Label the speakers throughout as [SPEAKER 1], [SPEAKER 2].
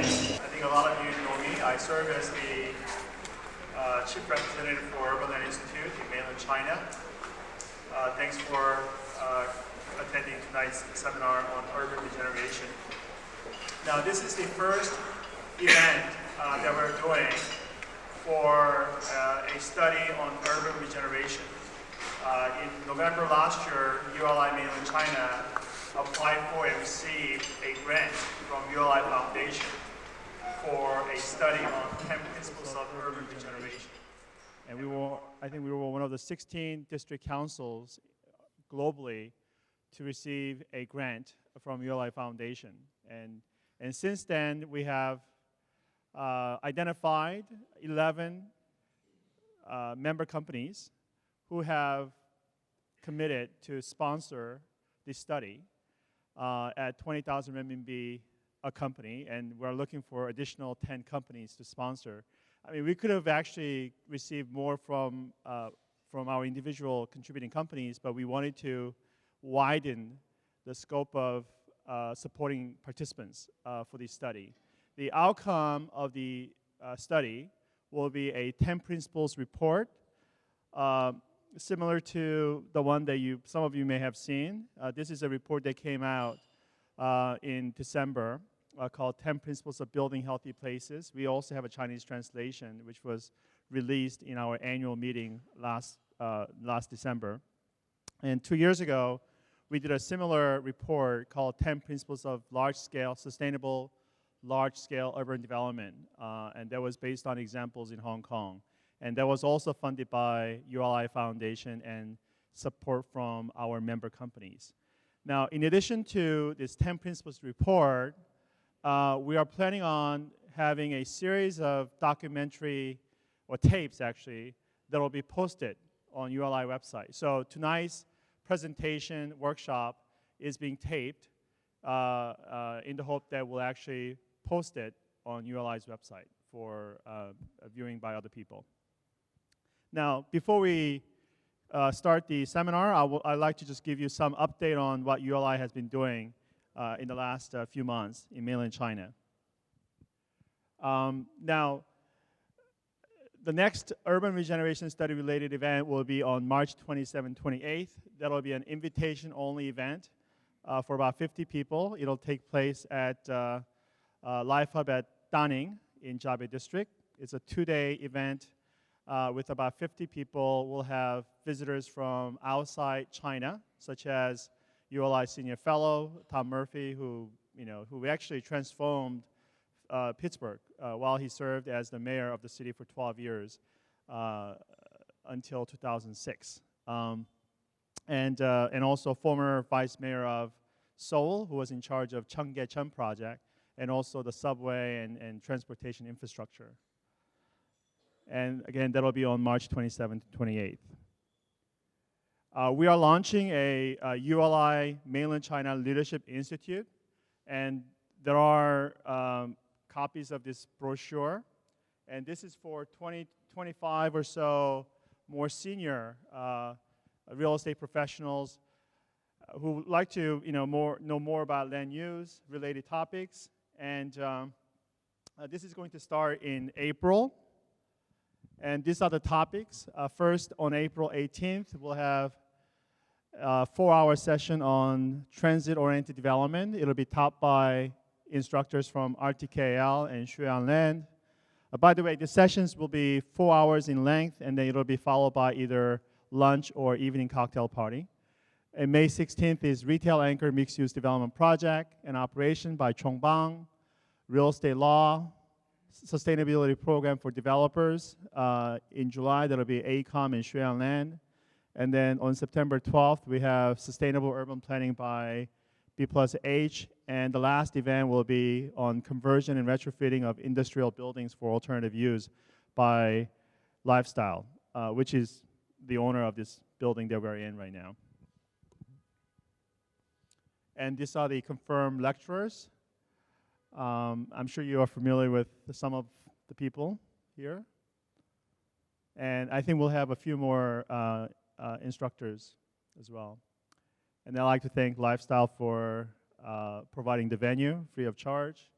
[SPEAKER 1] I think a lot of you know me. I serve as the Chief Representative for Urban Land Institute in Mainland China. Thanks for attending tonight's seminar on urban regeneration. Now, this is the first event that we're doing for a study on urban regeneration. In November last year, ULI Mainland China applied for and received a grant from ULI Foundation for a study on 10 principles of urban regeneration. And I think we were one of the 16 district councils globally to receive a grant from ULI Foundation. And since then, we have identified 11 member companies who have committed to sponsor this study at 20,000 renminbi a company, and we're looking for additional 10 companies to sponsor. I mean, we could have actually received more from our individual contributing companies, but we wanted to widen the scope of supporting participants for this study. The outcome of the study will be a 10 principles report, similar to the one that some of you may have seen. This is a report that came out in December called 10 Principles of Building Healthy Places. We also have a Chinese translation, which was released in our annual meeting last December. And 2 years ago, we did a similar report called 10 Principles of Sustainable Large-Scale Urban Development, and that was based on examples in Hong Kong. And that was also funded by ULI Foundation and support from our member companies. Now, in addition to this 10 Principles report, we are planning on having a series of documentary, or tapes actually, that will be posted on ULI website. So tonight's presentation workshop is being taped in the hope that we'll actually post it on ULI's website for viewing by other people. Now, before we start the seminar, I'd like to just give you some update on what ULI has been doing in the last few months in mainland China. Now, the next urban regeneration study related event will be on March 27th, 28th. That'll be an invitation-only event for about 50 people. It'll take place at Life Hub at Daning in Jiabei District. It's a 2-day event with about 50 people. We'll have visitors from outside China, such as ULI Senior Fellow Tom Murphy, who actually transformed Pittsburgh while he served as the mayor of the city for 12 years until 2006. And also former vice mayor of Seoul, who was in charge of Cheonggyecheon project, and also the subway and transportation infrastructure. And again, that'll be on March 27th to 28th. We are launching a ULI Mainland China Leadership Institute, and there are copies of this brochure, and this is for 25 or so more senior real estate professionals who would like to know more about land use related topics. And this is going to start in April. And these are the topics. First, on April 18th, we'll have a 4-hour session on transit-oriented development. It'll be taught by instructors from RTKL and Shuyan Land. By the way, the sessions will be 4 hours in length, and then it'll be followed by either lunch or evening cocktail party. And May 16th is Retail Anchor Mixed-Use Development Project and Operation by Chongbang, Real Estate Law, Sustainability Program for Developers. In July, that'll be AECOM and Shuyan Land. And then on September 12th, we have Sustainable Urban Planning by B+H. And the last event will be on conversion and retrofitting of industrial buildings for alternative use by Lifestyle, which is the owner of this building that we're in right now. And these are the confirmed lecturers. I'm sure you are familiar with some of the people here. And I think we'll have a few more instructors as well. And I'd like to thank Lifestyle for providing the venue free of charge.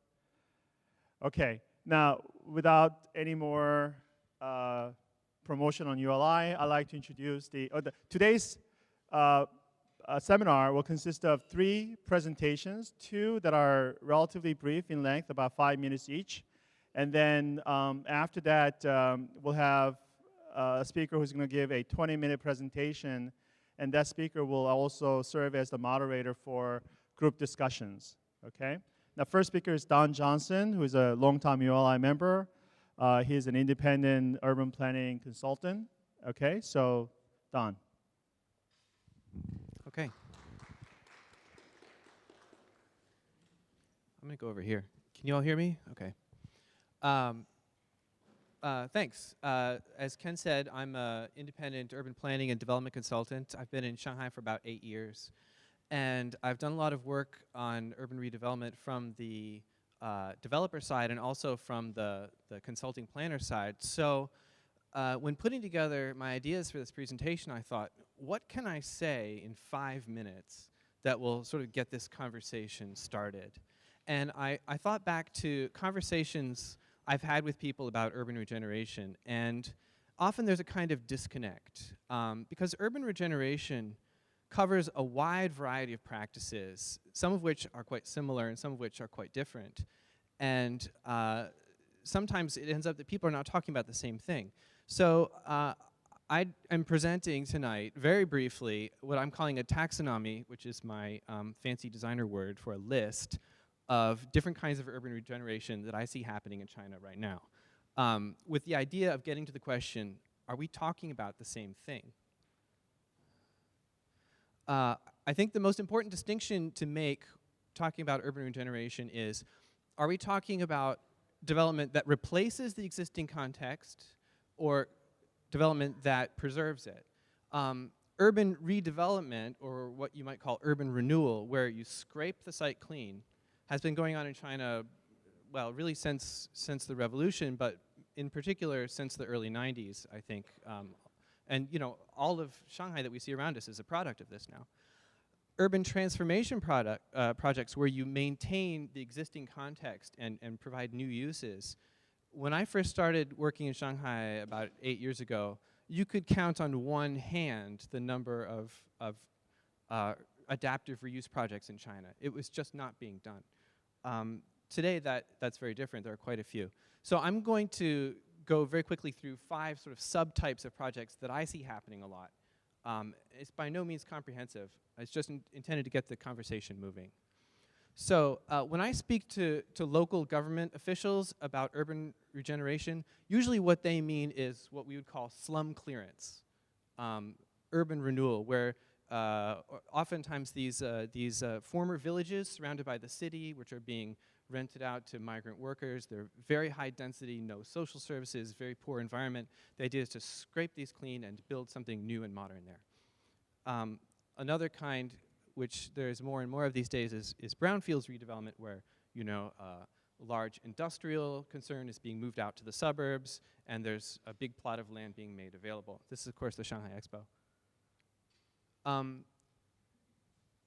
[SPEAKER 1] Okay, now without any more promotion on ULI, I'd like to introduce today's seminar will consist of 3 presentations, 2 that are relatively brief in length, about 5 minutes each. And then after that, we'll have a speaker who's going to give a 20-minute presentation, and that speaker will also serve as the moderator for group discussions, okay? The first speaker is Don Johnson, who is a longtime ULI member. He's an independent urban planning consultant. Okay, so Don.
[SPEAKER 2] Okay. I'm going to go over here. Can you all hear me? Okay. Thanks. As Ken said, I'm an independent urban planning and development consultant. I've been in Shanghai for about 8 years. And I've done a lot of work on urban redevelopment from the developer side and also from the consulting planner side. So when putting together my ideas for this presentation, I thought, what can I say in 5 minutes that will sort of get this conversation started? And I thought back to conversations I've had with people about urban regeneration. And often there's a kind of disconnect. Because urban regeneration covers a wide variety of practices, some of which are quite similar and some of which are quite different. And sometimes it ends up that people are not talking about the same thing. So I am presenting tonight, very briefly, what I'm calling a taxonomy, which is my fancy designer word for a list of different kinds of urban regeneration that I see happening in China right now, with the idea of getting to the question, are we talking about the same thing? I think the most important distinction to make talking about urban regeneration is, are we talking about development that replaces the existing context or development that preserves it? Urban redevelopment, or what you might call urban renewal, where you scrape the site clean, has been going on in China, well, really since the revolution, but in particular since the early 90s, I think. And you know, all of Shanghai that we see around us is a product of this now. Urban transformation projects where you maintain the existing context and provide new uses. When I first started working in Shanghai about 8 years ago, you could count on one hand the number of adaptive reuse projects in China. It was just not being done. Today that's very different. There are quite a few. So I'm going to go very quickly through 5 sort of subtypes of projects that I see happening a lot. It's by no means comprehensive. It's just intended to get the conversation moving. So when I speak to local government officials about urban regeneration, usually what they mean is what we would call slum clearance, urban renewal, where oftentimes these former villages surrounded by the city, which are being rented out to migrant workers. They're very high density, no social services, very poor environment. The idea is to scrape these clean and build something new and modern there. Another kind, which there's more and more of these days, is brownfields redevelopment, where large industrial concern is being moved out to the suburbs, and there's a big plot of land being made available. This is, of course, the Shanghai Expo.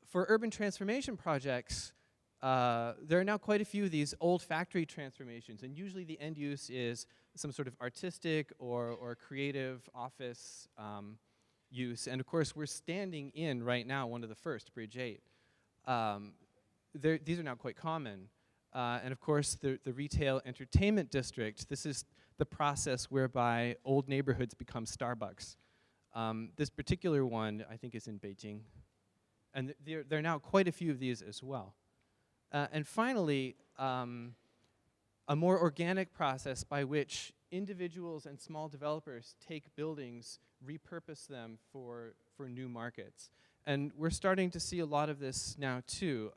[SPEAKER 2] For urban transformation projects, there are now quite a few of these old factory transformations, and usually the end use is some sort of artistic or creative office use. And of course, we're standing in right now one of the first, Bridge 8. These are now quite common. And of course, the retail entertainment district, this is the process whereby old neighborhoods become Starbucks. This particular one, I think, is in Beijing. And there are now quite a few of these as well. And finally, a more organic process by which individuals and small developers take buildings, repurpose them for new markets. And we're starting to see a lot of this now too.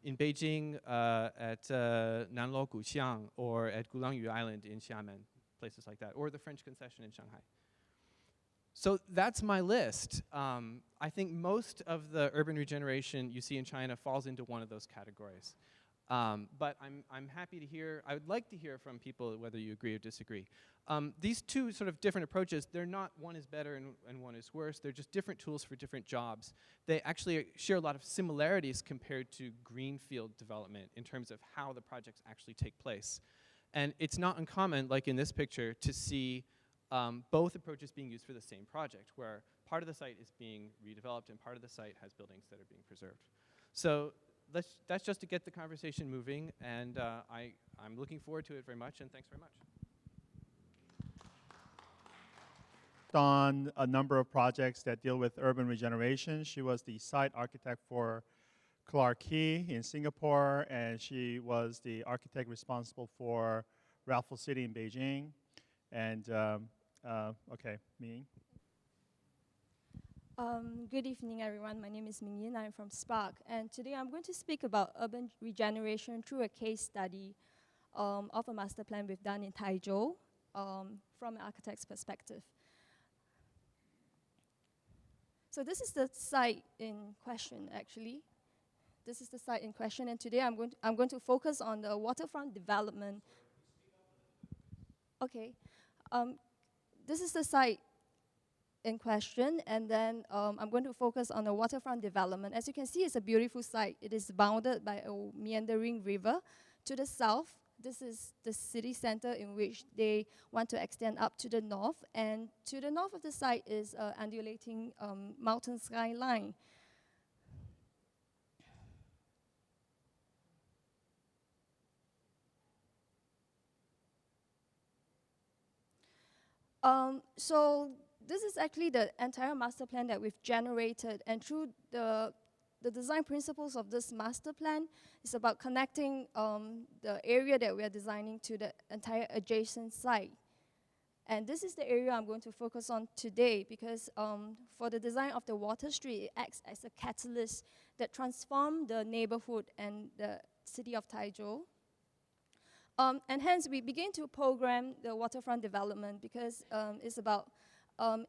[SPEAKER 2] In Beijing, at Nanluo Guxiang, or at Gulangyu Island in Xiamen, places like that, or the French Concession in Shanghai. So that's my list. I think most of the urban regeneration you see in China falls into one of those categories. But I'm happy to hear, I would like to hear from people whether you agree or disagree. These two sort of different approaches, they're not one is better and one is worse. They're just different tools for different jobs. They actually share a lot of similarities compared to greenfield development in terms of how the projects actually take place. And it's not uncommon, like in this picture, to see both approaches being used for the same project, where part of the site is being redeveloped and part of the site has buildings that are being preserved. So that's just to get the conversation moving, and I'm looking forward to it very much, and thanks very much.
[SPEAKER 1] On a number of projects that deal with urban regeneration. She was the site architect for Clarke Quay in Singapore, and she was the architect responsible for Raffles City in Beijing. And okay, Ming.
[SPEAKER 3] Good evening, everyone. My name is Ming Yin. I'm from Spark, and today I'm going to speak about urban regeneration through a case study of a master plan we've done in Taizhou from an architect's perspective. So this is the site in question, actually. This is the site in question, and today I'm going to focus on the waterfront development. Okay, this is the site in question, and then I'm going to focus on the waterfront development. As you can see, it's a beautiful site. It is bounded by a meandering river. To the south, this is the city center in which they want to extend up to the north, and to the north of the site is undulating mountain skyline. So this is actually the entire master plan that we've generated, and through the design principles of this master plan, it's about connecting the area that we are designing to the entire adjacent site. And this is the area I'm going to focus on today, because for the design of the Water Street, it acts as a catalyst that transforms the neighborhood and the city of Taizhou. And hence, we begin to program the waterfront development, because it's about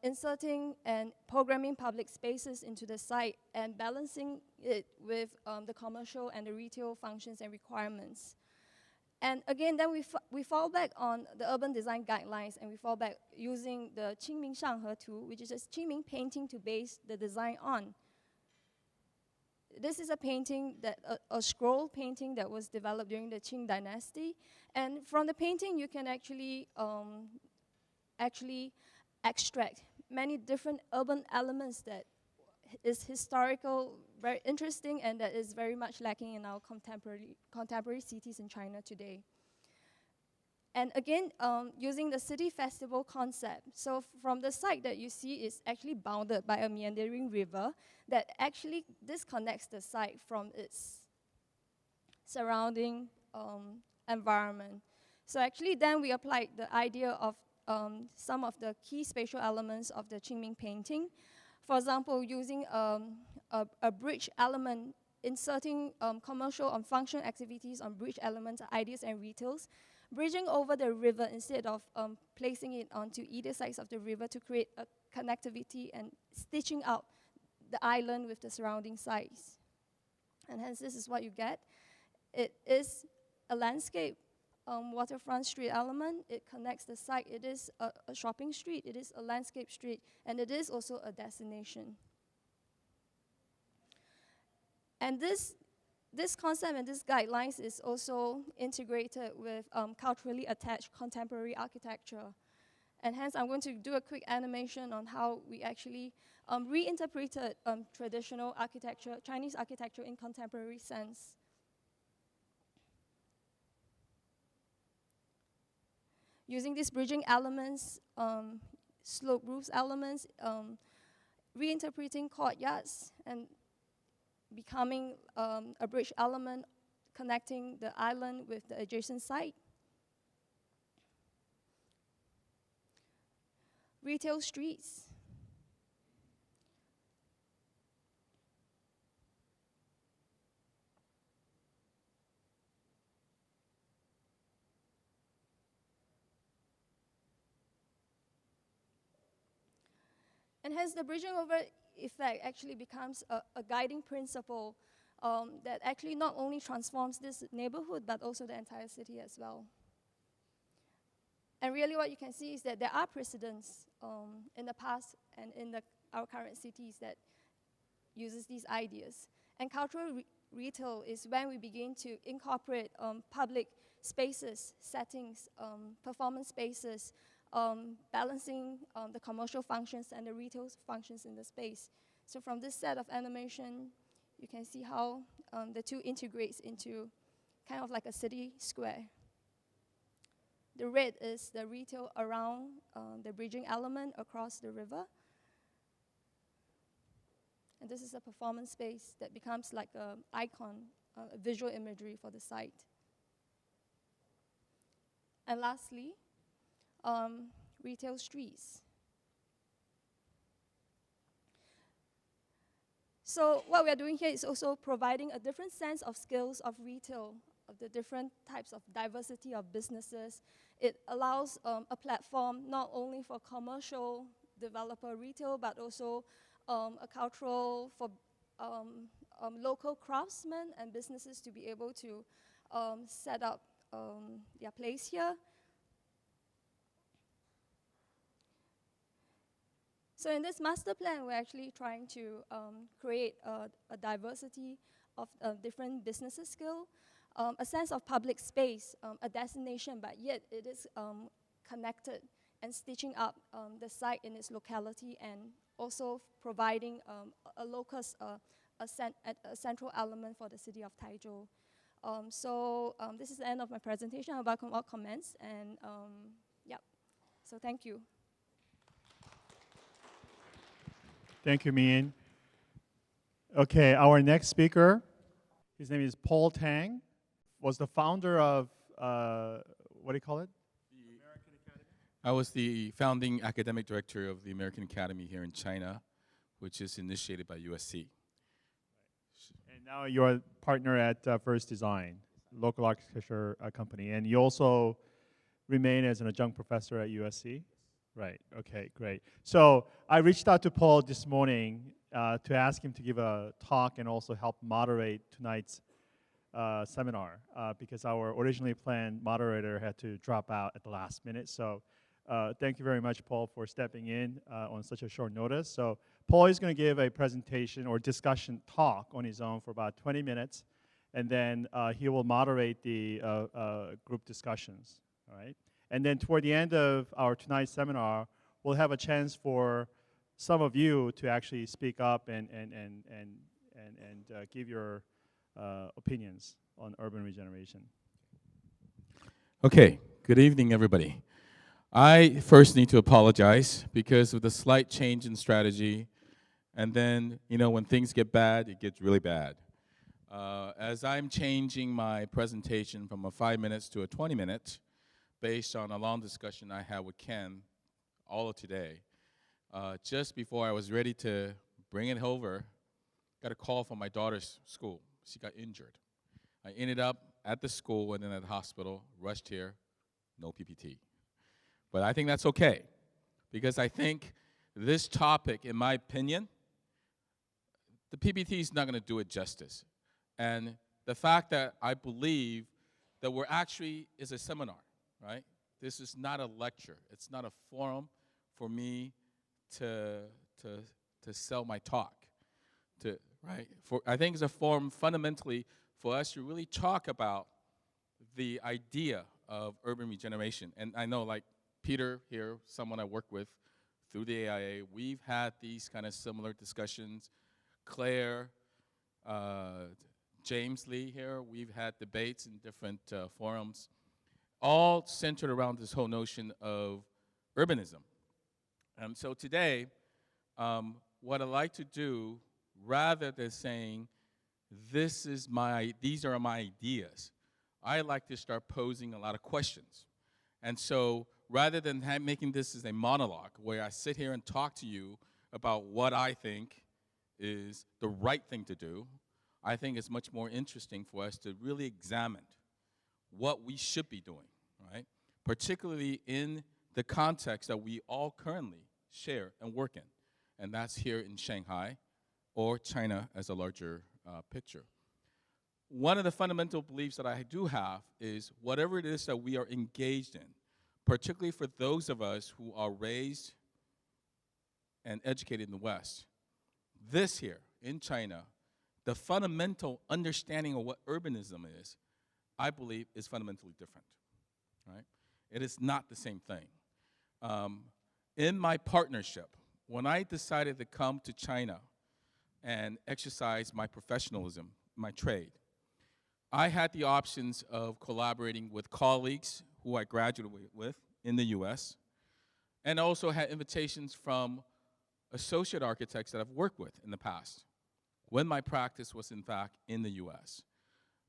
[SPEAKER 3] inserting and programming public spaces into the site and balancing it with the commercial and the retail functions and requirements. And again, then we fall back on the urban design guidelines, and we fall back using the Qingming Shanghe tool, which is just Qingming painting to base the design on. This is a painting, a scroll painting that was developed during the Qing dynasty. And from the painting, you can actually extract many different urban elements that is historical, very interesting, and that is very much lacking in our contemporary cities in China today. And again, using the city festival concept. So from the site that you see is actually bounded by a meandering river that actually disconnects the site from its surrounding environment. So actually then we applied the idea of some of the key spatial elements of the Qingming painting. For example, using a bridge element, inserting commercial and function activities on bridge elements, ideas and retails, bridging over the river instead of placing it onto either sides of the river to create a connectivity and stitching out the island with the surrounding sites. And hence, this is what you get. It is a landscape waterfront street element. It connects the site. It is a shopping street. It is a landscape street. And it is also a destination. And this concept and this guidelines is also integrated with culturally attached contemporary architecture. And hence, I'm going to do a quick animation on how we actually reinterpreted traditional architecture, Chinese architecture in contemporary sense. Using these bridging elements, slope roofs elements, reinterpreting courtyards, and becoming a bridge element connecting the island with the adjacent site. Retail streets. And hence the bridging over effect actually becomes a guiding principle that actually not only transforms this neighborhood, but also the entire city as well. And really what you can see is that there are precedents in the past and in our current cities that uses these ideas. And cultural retail is when we begin to incorporate public spaces, settings, performance spaces, balancing the commercial functions and the retail functions in the space. So from this set of animation, you can see how the two integrates into kind of like a city square. The red is the retail around the bridging element across the river. And this is a performance space that becomes like an icon, a visual imagery for the site. And lastly, retail streets. So what we are doing here is also providing a different sense of skills of retail, of the different types of diversity of businesses. It allows a platform not only for commercial developer retail, but also a cultural for local craftsmen and businesses to be able to set up their place here. So in this master plan, we're actually trying to create a diversity of different businesses skill, a sense of public space, a destination, but yet it is connected and stitching up the site in its locality, and also providing a locus, a central element for the city of Taizhou. So this is the end of my presentation. I welcome all comments, and yeah, so thank you.
[SPEAKER 1] Thank you, Min. Okay, our next speaker, his name is Paul Tang, was the founder of, what do you call it?
[SPEAKER 4] I was the founding academic director of the American Academy here in China, which is initiated by USC.
[SPEAKER 1] And now you're a partner at First Design, local architecture company, and you also remain as an adjunct professor at USC? Right, okay, great. So I reached out to Paul this morning to ask him to give a talk and also help moderate tonight's seminar because our originally planned moderator had to drop out at the last minute. So thank you very much, Paul, for stepping in on such a short notice. So Paul is going to give a presentation or discussion talk on his own for about 20 minutes, and then he will moderate the group discussions, all right? And then toward the end of our tonight's seminar, we'll have a chance for some of you to actually speak up and give your opinions on urban regeneration.
[SPEAKER 4] Okay, good evening, everybody. I first need to apologize because of the slight change in strategy, and then, you know, when things get bad, it gets really bad. As I'm changing my presentation from a 5 minutes to a 20 minute, based on a long discussion I had with Ken all of today, just before I was ready to bring it over, got a call from my daughter's school. She got injured. I ended up at the school and then at the hospital, rushed here, no PPT. But I think that's okay, because I think this topic, in my opinion, the PPT is not going to do it justice. And the fact that I believe that we're actually is a seminar, right? This is not a lecture. It's not a forum for me to sell my talk, right? I think it's a forum fundamentally for us to really talk about the idea of urban regeneration. And I know, like Peter here, someone I work with through the AIA, we've had these kind of similar discussions. Claire, James Lee here, we've had debates in different forums, all centered around this whole notion of urbanism. So today, what I'd like to do, rather than saying, these are my ideas, I like to start posing a lot of questions. And so rather than making this as a monologue where I sit here and talk to you about what I think is the right thing to do, I think it's much more interesting for us to really examine what we should be doing, right? Particularly in the context that we all currently share and work in, and that's here in Shanghai or China as a larger picture. One of the fundamental beliefs that I do have is whatever it is that we are engaged in, particularly for those of us who are raised and educated in the West, this here in China the fundamental understanding of what urbanism is, I believe, is fundamentally different, right? It is not the same thing. In my partnership, when I decided to come to China and exercise my professionalism, my trade, I had the options of collaborating with colleagues who I graduated with in the US, and also had invitations from associate architects that I've worked with in the past, when my practice was in fact in the US.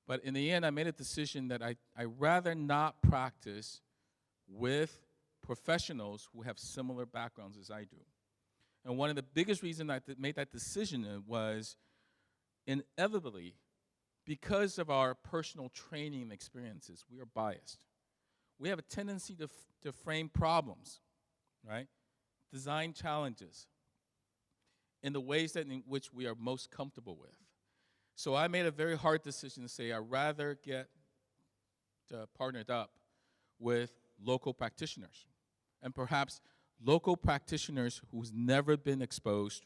[SPEAKER 4] But in the end, I made a decision that I rather not practice with professionals who have similar backgrounds as I do. And one of the biggest reasons I made that decision was inevitably, because of our personal training and experiences, we are biased. We have a tendency to frame problems, right? Design challenges in the ways that in which we are most comfortable with. So I made a very hard decision to say I'd rather get partnered up with local practitioners, and perhaps local practitioners who's never been exposed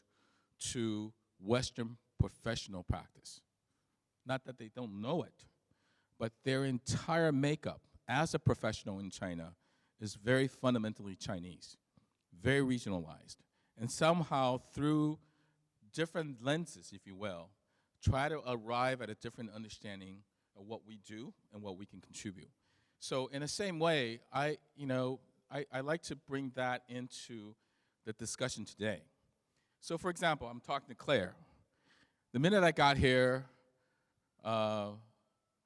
[SPEAKER 4] to Western professional practice. Not that they don't know it, but their entire makeup as a professional in China is very fundamentally Chinese, very regionalized, and somehow through different lenses, if you will, try to arrive at a different understanding of what we do and what we can contribute. So in the same way, I like to bring that into the discussion today. So for example, I'm talking to Claire. The minute I got here,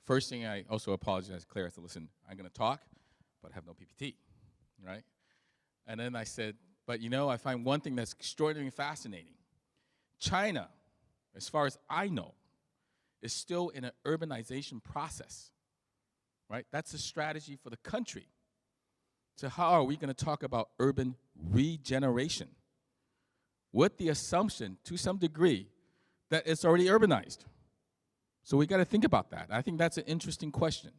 [SPEAKER 4] first thing I also apologize to Claire. I said, listen, I'm going to talk, but I have no PPT, right? And then I said, but I find one thing that's extraordinarily fascinating. China, as far as I know, is still in an urbanization process, right? That's a strategy for the country. So how are we going to talk about urban regeneration with the assumption, to some degree, that it's already urbanized? So we got to think about that. I think that's an interesting question.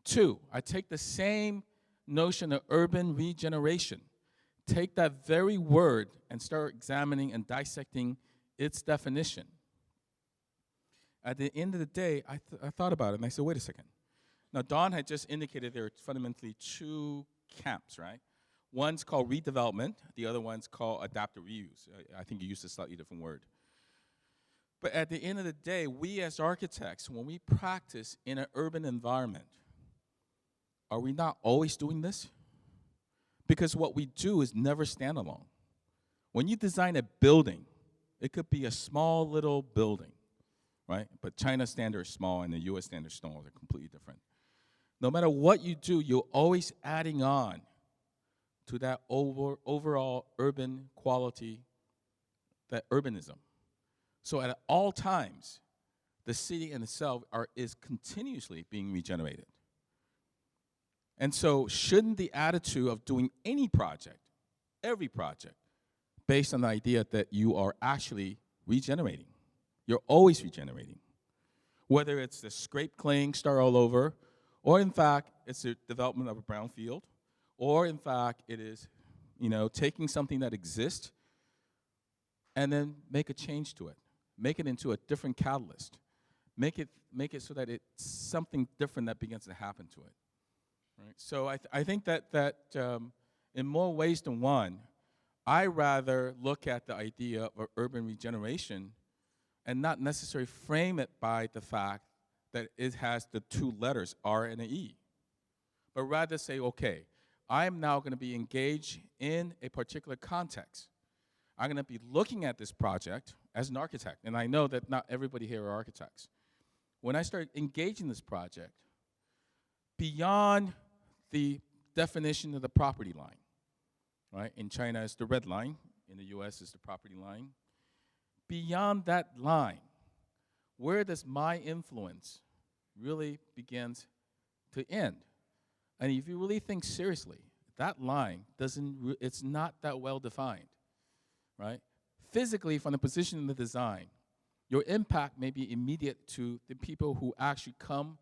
[SPEAKER 4] Two, I take the same notion of urban regeneration, take that very word and start examining and dissecting its definition. At the end of the day, I thought about it, and I said, wait a second. Now, Don had just indicated there are fundamentally two camps, right? One's called redevelopment. The other one's called adaptive reuse. I think you used a slightly different word. But at the end of the day, we as architects, when we practice in an urban environment, are we not always doing this? Because what we do is never standalone. When you design a building, it could be a small little building, right? But China's standard is small and the US standard is small. They're completely different. No matter what you do, you're always adding on to that overall urban quality, that urbanism. So at all times, the city in itself is continuously being regenerated. And so shouldn't the attitude of doing any project, every project, based on the idea that you are actually regenerating? You're always regenerating. Whether it's the scrape clean, start all over, or in fact, it's the development of a brownfield, or in fact, it is, taking something that exists and then make a change to it. Make it into a different catalyst. Make it so that it's something different that begins to happen to it. Right? So I think that in more ways than one, I rather look at the idea of urban regeneration and not necessarily frame it by the fact that it has the two letters, R and an E. But rather say, okay, I'm now going to be engaged in a particular context. I'm going to be looking at this project as an architect, and I know that not everybody here are architects. When I start engaging this project, beyond the definition of the property line, right? In China, it's the red line. In the US, it's the property line. Beyond that line, where does my influence really begins to end? And if you really think seriously, that line it's not that well defined, right? Physically, from the position in the design, your impact may be immediate to the people who actually come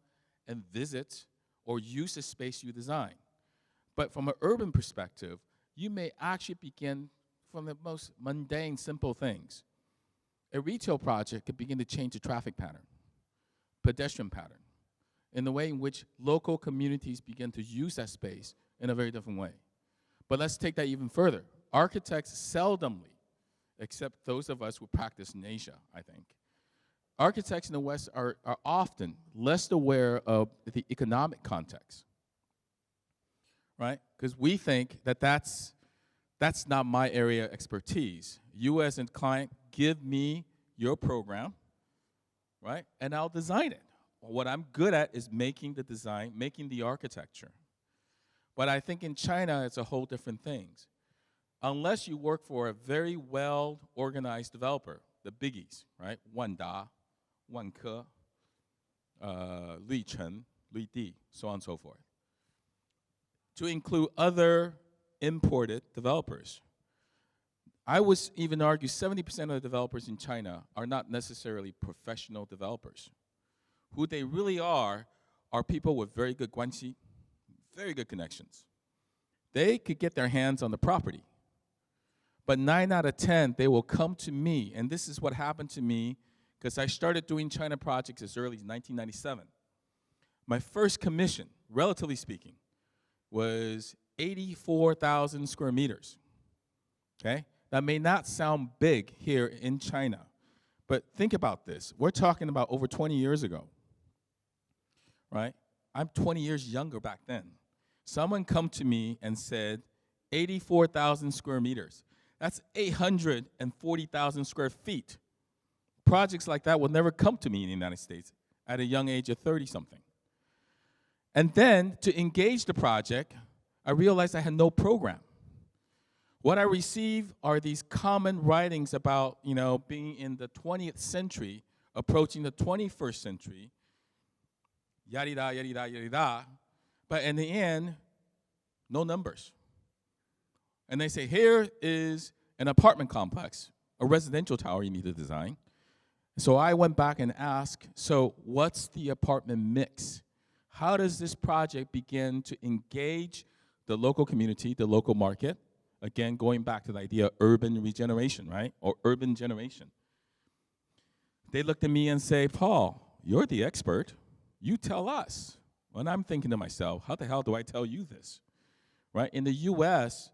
[SPEAKER 4] and visit or use the space you design. But from an urban perspective, you may actually begin from the most mundane, simple things. a retail project could begin to change the traffic pattern, pedestrian pattern, in the way in which local communities begin to use that space in a very different way. But let's take that even further. Architects seldomly, except those of us who practice in Asia, I think, architects in the West are often less aware of the economic context, right? Because we think that that's not my area of expertise. You as a client, give me your program, right? And I'll design it. What I'm good at is making the design, making the architecture. But I think in China, it's a whole different thing. Unless you work for a very well-organized developer, the biggies, right? Wanda, Wanke, Lichen, Luidi, so on and so forth. To include other imported developers. I would even argue 70% of the developers in China are not necessarily professional developers. Who they really are people with very good guanxi, very good connections. They could get their hands on the property. But 9 out of 10, they will come to me, and this is what happened to me because I started doing China projects as early as 1997. My first commission, relatively speaking, was 84,000 square meters, okay? That may not sound big here in China, but think about this. We're talking about over 20 years ago, right? I'm 20 years younger back then. Someone come to me and said, 84,000 square meters. That's 840,000 square feet. Projects like that will never come to me in the United States at a young age of 30-something. And then, to engage the project, I realized I had no program. What I receive are these common writings about, being in the 20th century, approaching the 21st century, yada, yada, yada, yada, but in the end, no numbers. And they say, here is an apartment complex, a residential tower you need to design. So I went back and asked, so what's the apartment mix? How does this project begin to engage the local community, the local market? Again, going back to the idea of urban regeneration, right? Or urban generation. They looked at me and say, Paul, you're the expert. You tell us. And I'm thinking to myself, how the hell do I tell you this? Right? In the US,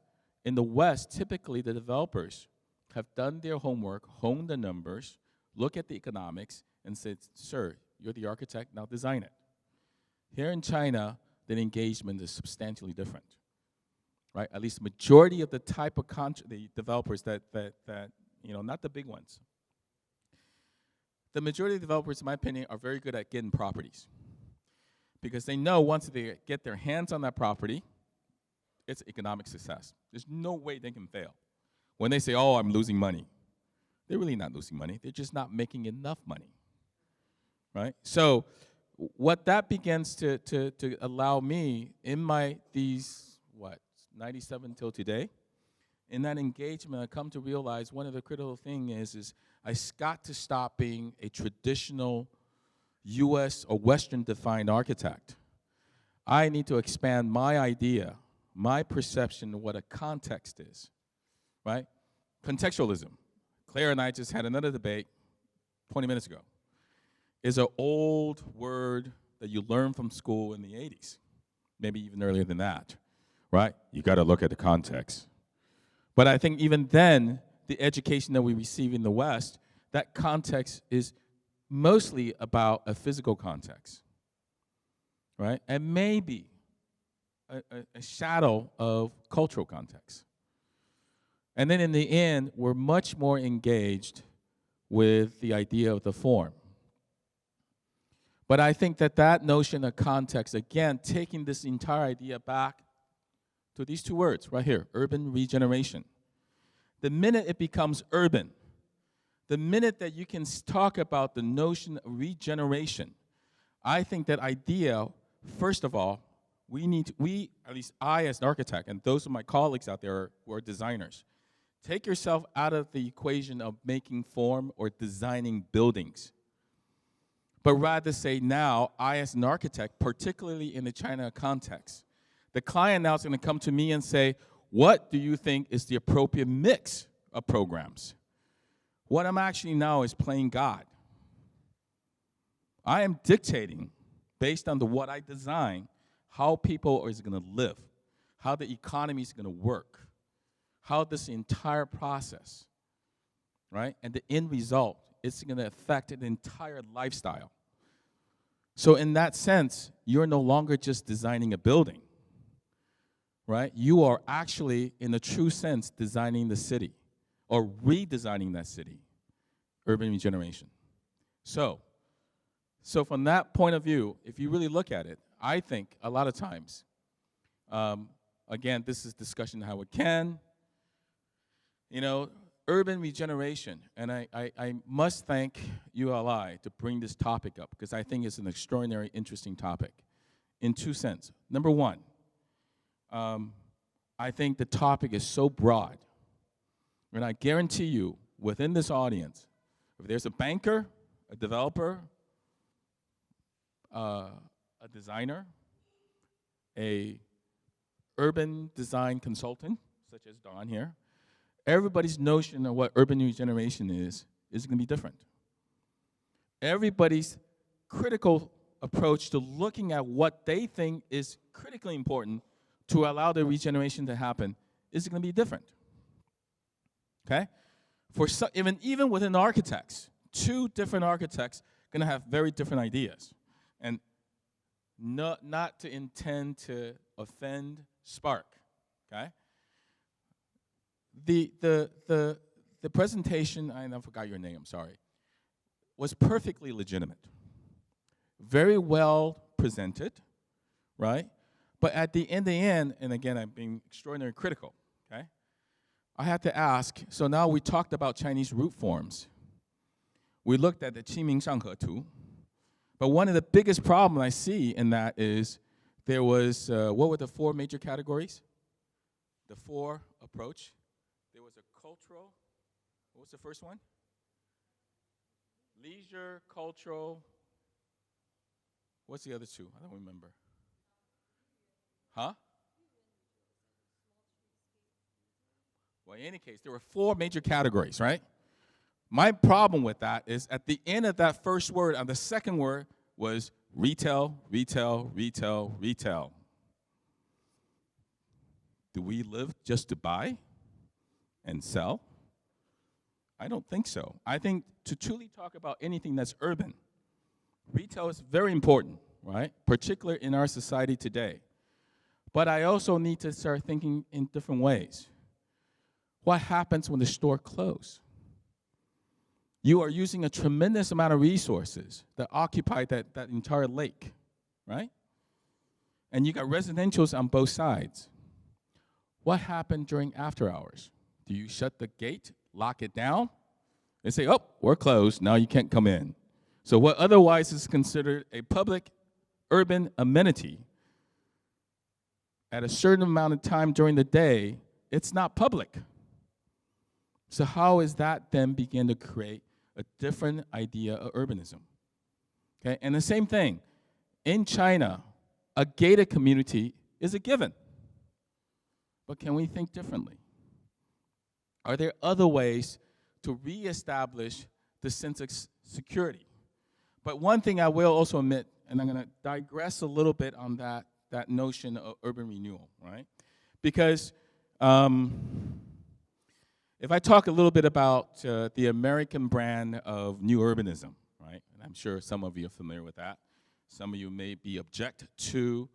[SPEAKER 4] in the West, typically the developers have done their homework, honed the numbers, look at the economics, and said, sir, you're the architect, now design it. Here in China, the engagement is substantially different, right? At least the majority of the type of the developers that not the big ones. The majority of developers, in my opinion, are very good at getting properties because they know once they get their hands on that property, it's economic success. There's no way they can fail. When they say, oh, I'm losing money, they're really not losing money. They're just not making enough money, right? So what that begins to allow me in these 97 till today, in that engagement, I come to realize one of the critical things is I got to stop being a traditional U.S. or Western-defined architect. I need to expand my idea, my perception of what a context is, right? Contextualism. Claire and I just had another debate 20 minutes ago. Is an old word that you learned from school in the 80s, maybe even earlier than that, right? You got to look at the context. But I think even then, the education that we receive in the West, that context is mostly about a physical context, right? And maybe a shadow of cultural context. And then in the end, we're much more engaged with the idea of the form. But I think that notion of context, again, taking this entire idea back to these two words right here, urban regeneration. The minute it becomes urban, the minute that you can talk about the notion of regeneration, I think that idea, first of all, at least I as an architect, and those of my colleagues out there who are designers, take yourself out of the equation of making form or designing buildings. But rather say now, I as an architect, particularly in the China context, the client now is going to come to me and say, what do you think is the appropriate mix of programs? What I'm actually now is playing God. I am dictating, based on what I design, how people is going to live, how the economy is going to work, how this entire process, right? And the end result is going to affect the entire lifestyle. So in that sense, you're no longer just designing a building, right? You are actually, in a true sense, designing the city or redesigning that city, urban regeneration. So from that point of view, if you really look at it, I think a lot of times, again, this is discussion how it can, urban regeneration, and I must thank ULI to bring this topic up because I think it's an extraordinary, interesting topic in two senses. Number one, I think the topic is so broad, and I guarantee you, within this audience, if there's a banker, a developer, a designer, a urban design consultant, such as Don here, everybody's notion of what urban regeneration is going to be different. Everybody's critical approach to looking at what they think is critically important to allow the regeneration to happen is going to be different. Okay? For some, even within architects, two different architects going to have very different ideas. And not to intend to offend Spark, okay? The presentation, I forgot your name, I'm sorry, was perfectly legitimate. Very well presented, right? But at the end, and again, I'm being extraordinarily critical, okay? I have to ask, so now we talked about Chinese root forms. We looked at the Qiming Shanghe Tu. But one of the biggest problems I see in that is there was, what were the four major categories? The four approach. There was a cultural, what was the first one? Leisure, cultural, what's the other two? I don't remember. Huh? Well, in any case, there were four major categories, right? My problem with that is at the end of that first word, on the second word was retail, retail, retail, retail. Do we live just to buy and sell? I don't think so. I think to truly talk about anything that's urban, retail is very important, right? Particularly in our society today. But I also need to start thinking in different ways. What happens when the store closes? You are using a tremendous amount of resources that occupy that entire lake, right? And you got residentials on both sides. What happened during after hours? Do you shut the gate, lock it down, and say, oh, we're closed, now you can't come in? So what otherwise is considered a public urban amenity, at a certain amount of time during the day, it's not public. So how is that then begin to create a different idea of urbanism? Okay, and the same thing, in China, a gated community is a given. But can we think differently? Are there other ways to reestablish the sense of security? But one thing I will also admit, and I'm going to digress a little bit on that notion of urban renewal, right? Because if I talk a little bit about the American brand of new urbanism, right? And I'm sure some of you are familiar with that. Some of you may be object to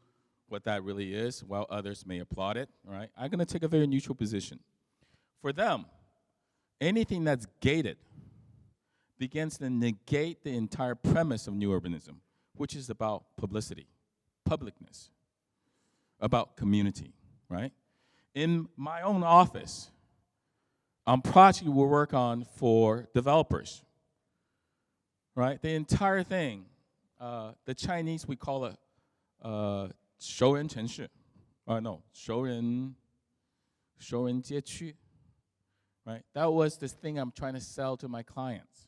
[SPEAKER 4] what that really is, while others may applaud it, right? I'm going to take a very neutral position. For them, anything that's gated begins to negate the entire premise of new urbanism, which is about publicity, publicness, about community, right? In my own office, on project we work on for developers, right? The entire thing, the Chinese, we call it 熟人城市, no, 熟人街区, right? That was this thing I'm trying to sell to my clients.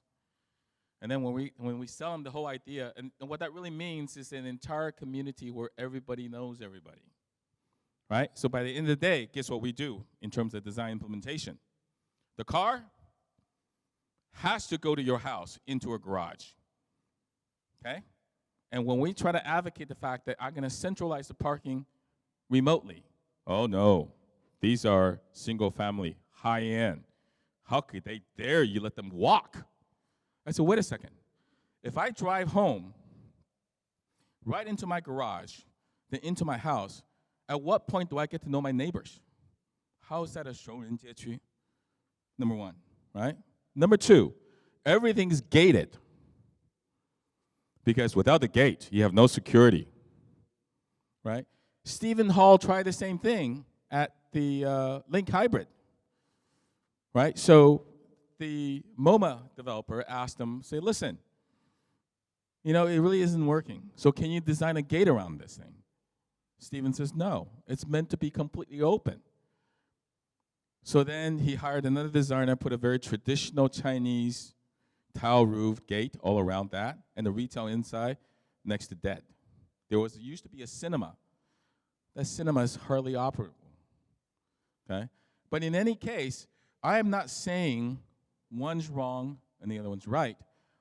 [SPEAKER 4] And then when we sell them the whole idea, and what that really means is an entire community where everybody knows everybody, right? So by the end of the day, guess what we do in terms of design implementation? The car, has to go to your house into a garage. Okay? And when we try to advocate the fact that I'm going to centralize the parking remotely, oh no, these are single family, high end. How could they dare you let them walk? I said, wait a second. If I drive home right into my garage, then into my house, at what point do I get to know my neighbors? How is that a 熟人街区? Number one, right? Number two, everything's gated. Because without the gate, you have no security, right? Stephen Hall tried the same thing at the Link Hybrid, right? So the MoMA developer asked him, say, listen, you know, it really isn't working. So can you design a gate around this thing? Stephen says, no, it's meant to be completely open. So then he hired another designer, put a very traditional Chinese tile roof gate all around that, and the retail inside next to dead. There used to be a cinema. That cinema is hardly operable. Okay? But in any case, I am not saying one's wrong and the other one's right.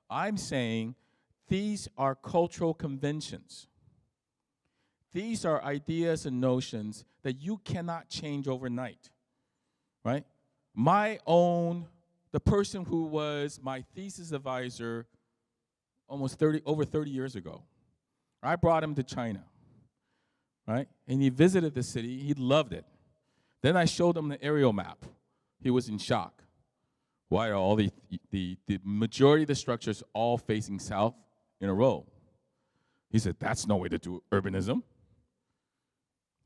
[SPEAKER 4] I'm saying these are cultural conventions. These are ideas and notions that you cannot change overnight. Right? The person who was my thesis advisor over 30 years ago, I brought him to China, right? And he visited the city. He loved it. Then I showed him the aerial map. He was in shock. Why are all the majority of the structures all facing south in a row? He said, that's no way to do urbanism.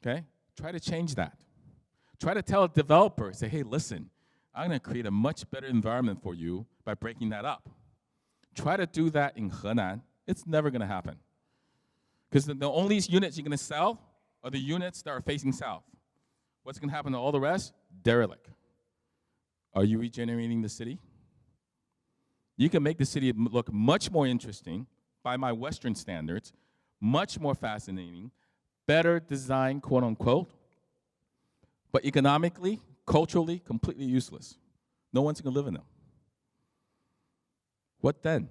[SPEAKER 4] Okay? Try to change that. Try to tell a developer, say, hey, listen, I'm going to create a much better environment for you by breaking that up. Try to do that in Henan. It's never going to happen. Because the only units you're going to sell are the units that are facing south. What's going to happen to all the rest? Derelict. Are you regenerating the city? You can make the city look much more interesting by my Western standards, much more fascinating, better designed, quote unquote, but economically, culturally, completely useless. No one's going to live in them. What then?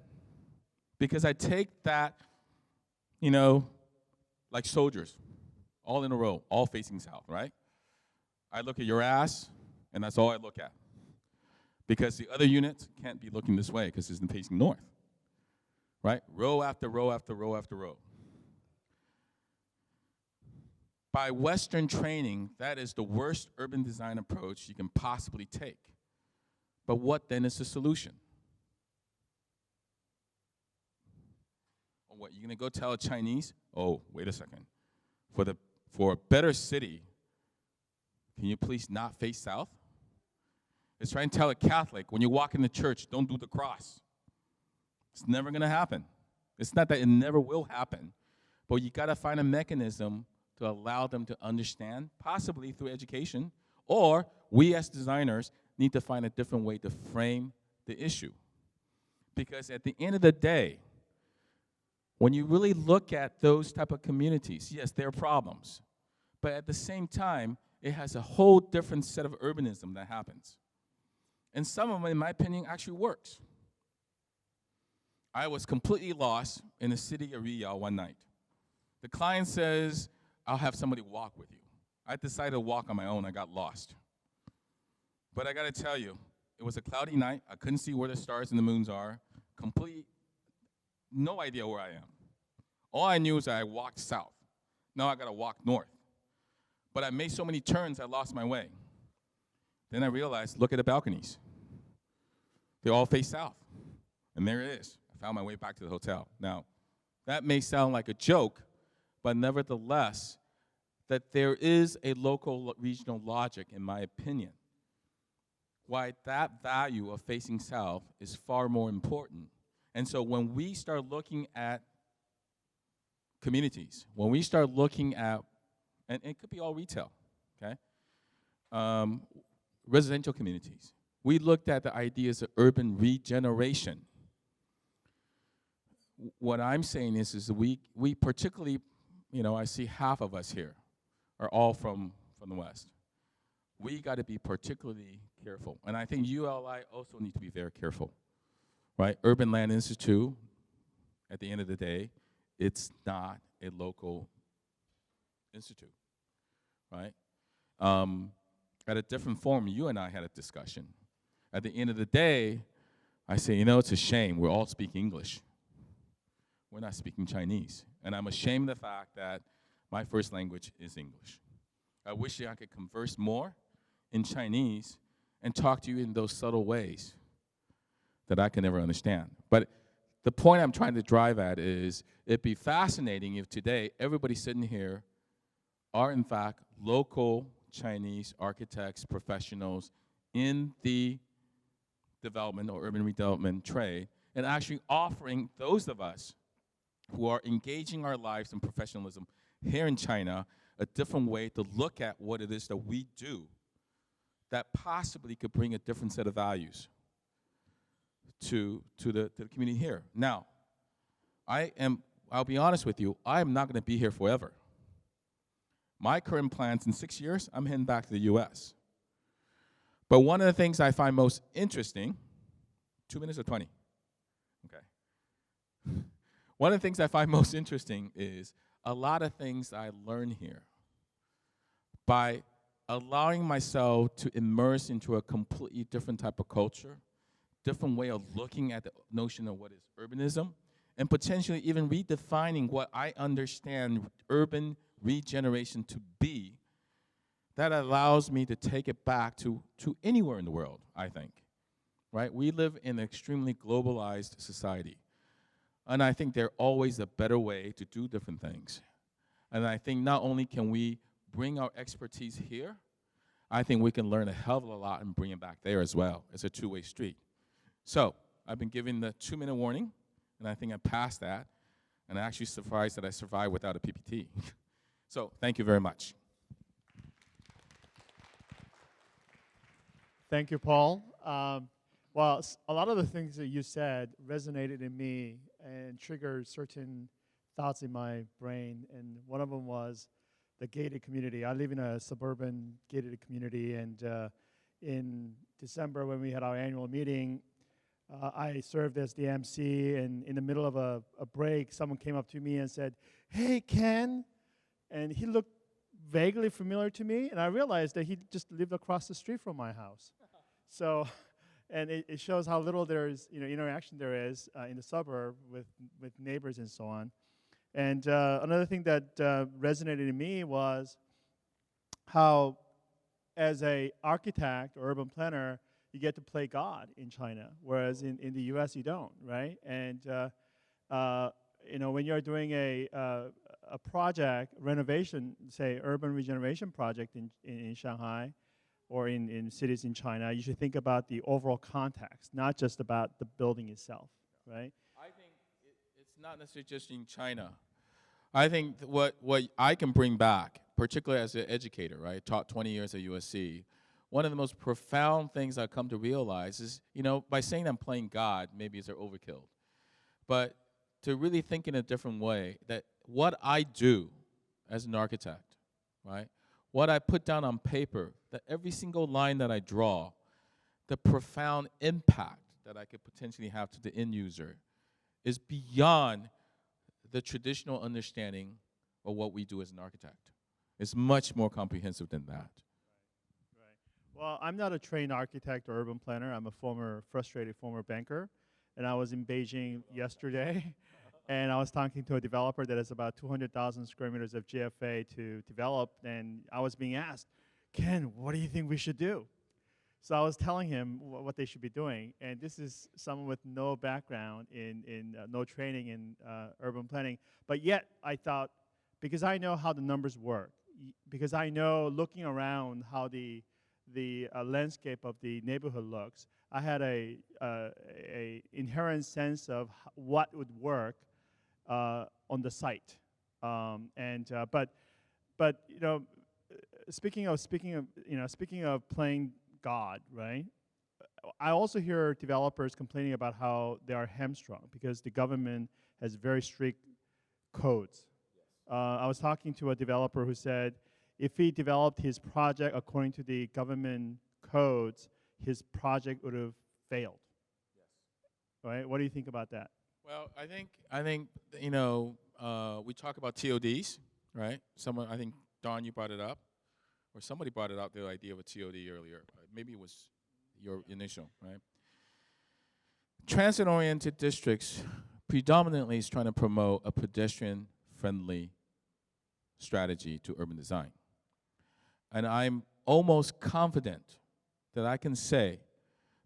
[SPEAKER 4] Because I take that, you know, like soldiers, all in a row, all facing south, right? I look at your ass, and that's all I look at. Because the other units can't be looking this way because it's facing north, right? Row after row after row after row. By Western training, that is the worst urban design approach you can possibly take. But what then is the solution? What, you're going to go tell a Chinese, oh, wait a second. For a better city, can you please not face south? It's trying to tell a Catholic, when you walk in the church, don't do the cross. It's never going to happen. It's not that it never will happen, but you got to find a mechanism to allow them to understand, possibly through education, or we as designers need to find a different way to frame the issue. Because at the end of the day, when you really look at those type of communities, yes, there are problems, but at the same time, it has a whole different set of urbanism that happens. And some of them, in my opinion, actually works. I was completely lost in the city of Riyadh one night. The client says, I'll have somebody walk with you. I decided to walk on my own. I got lost. But I got to tell you, it was a cloudy night. I couldn't see where the stars and the moons are. No idea where I am. All I knew is that I walked south. Now I got to walk north. But I made so many turns, I lost my way. Then I realized, look at the balconies. They all face south. And there it is. I found my way back to the hotel. Now, that may sound like a joke, but nevertheless, that there is a local regional logic, in my opinion, why that value of facing south is far more important. And so when we start looking at communities, when we start looking at, and it could be all retail, okay? Residential communities. We looked at the ideas of urban regeneration. What I'm saying is we particularly, you know, I see half of us here are all from the West. We got to be particularly careful. And I think ULI also need to be very careful right? Urban Land Institute, at the end of the day, it's not a local institute, right? At a different forum, you and I had a discussion. At the end of the day, I say, you know, it's a shame. We're all speaking English. We're not speaking Chinese. And I'm ashamed of the fact that my first language is English. I wish I could converse more in Chinese and talk to you in those subtle ways that I can never understand. But the point I'm trying to drive at is it'd be fascinating if today everybody sitting here are in fact local Chinese architects, professionals in the development or urban redevelopment trade, and actually offering those of us who are engaging our lives in professionalism here in China a different way to look at what it is that we do that possibly could bring a different set of values to the community here. Now, I'll be honest with you, I am not going to be here forever. My current plans in 6 years, I'm heading back to the US. But one of the things I find most interesting, 2 minutes or 20? Okay. One of the things I find most interesting is a lot of things I learn here by allowing myself to immerse into a completely different type of culture, different way of looking at the notion of what is urbanism, and potentially even redefining what I understand urban regeneration to be, that allows me to take it back to anywhere in the world, I think, right? We live in an extremely globalized society, and I think there's always a better way to do different things. And I think not only can we bring our expertise here, I think we can learn a hell of a lot and bring it back there as well. It's a two-way street. So I've been given the 2-minute warning, and I think I passed that, and I'm actually surprised that I survived without a PPT. So thank you very much.
[SPEAKER 1] Thank you, Paul. Well, a lot of the things that you said resonated in me and triggered certain thoughts in my brain, and one of them was the gated community. I live in a suburban gated community, and in December when we had our annual meeting, I served as the MC, and in the middle of a break, someone came up to me and said, "Hey, Ken," and he looked vaguely familiar to me, and I realized that he just lived across the street from my house. So, and it shows how little there is, interaction there is in the suburb with neighbors and so on. And another thing that resonated in me was how, as a architect or urban planner, you get to play God in China, whereas in the U.S. you don't, right? And when you're doing a project renovation, say urban regeneration project in Shanghai or in cities in China, you should think about the overall context, not just about the building itself, right?
[SPEAKER 4] I think it's not necessarily just in China. I think what I can bring back, particularly as an educator, right, taught 20 years at USC, one of the most profound things I've come to realize is, by saying I'm playing God, maybe it's overkill. But to really think in a different way, that what I do as an architect, right, what I put down on paper, that every single line that I draw, the profound impact that I could potentially have to the end user is beyond the traditional understanding of what we do as an architect. It's much more comprehensive than that.
[SPEAKER 1] Right. Well, I'm not a trained architect or urban planner. I'm a frustrated former banker, and I was in Beijing yesterday, and I was talking to a developer that has about 200,000 square meters of GFA to develop, and I was being asked, "Ken, what do you think we should do?" So I was telling him what they should be doing, and this is someone with no background no training in urban planning, but yet I thought, because I know how the numbers work, because I know looking around how the landscape of the neighborhood looks, I had a inherent sense of what would work on the site, but speaking of playing God, right? I also hear developers complaining about how they are hamstrung because the government has very strict codes. I was talking to a developer who said if he developed his project according to the government codes, his project would have failed. right? What do you think about that?
[SPEAKER 4] Well, I think we talk about TODs, right? Someone, I think Don, you brought it up, or somebody brought it up, the idea of a TOD earlier. Maybe it was your initial, right? Transit-oriented districts predominantly is trying to promote a pedestrian-friendly strategy to urban design. And I'm almost confident that I can say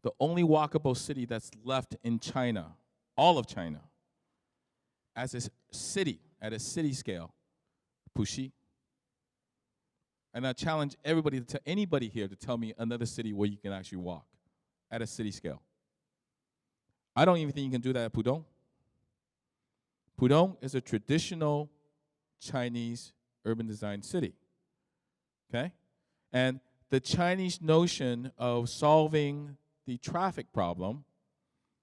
[SPEAKER 4] the only walkable city that's left in China, all of China, as a city, at a city scale, Puxi. And I challenge everybody, anybody here to tell me another city where you can actually walk at a city scale. I don't even think you can do that at Pudong. Pudong is a traditional Chinese urban design city, okay? And the Chinese notion of solving the traffic problem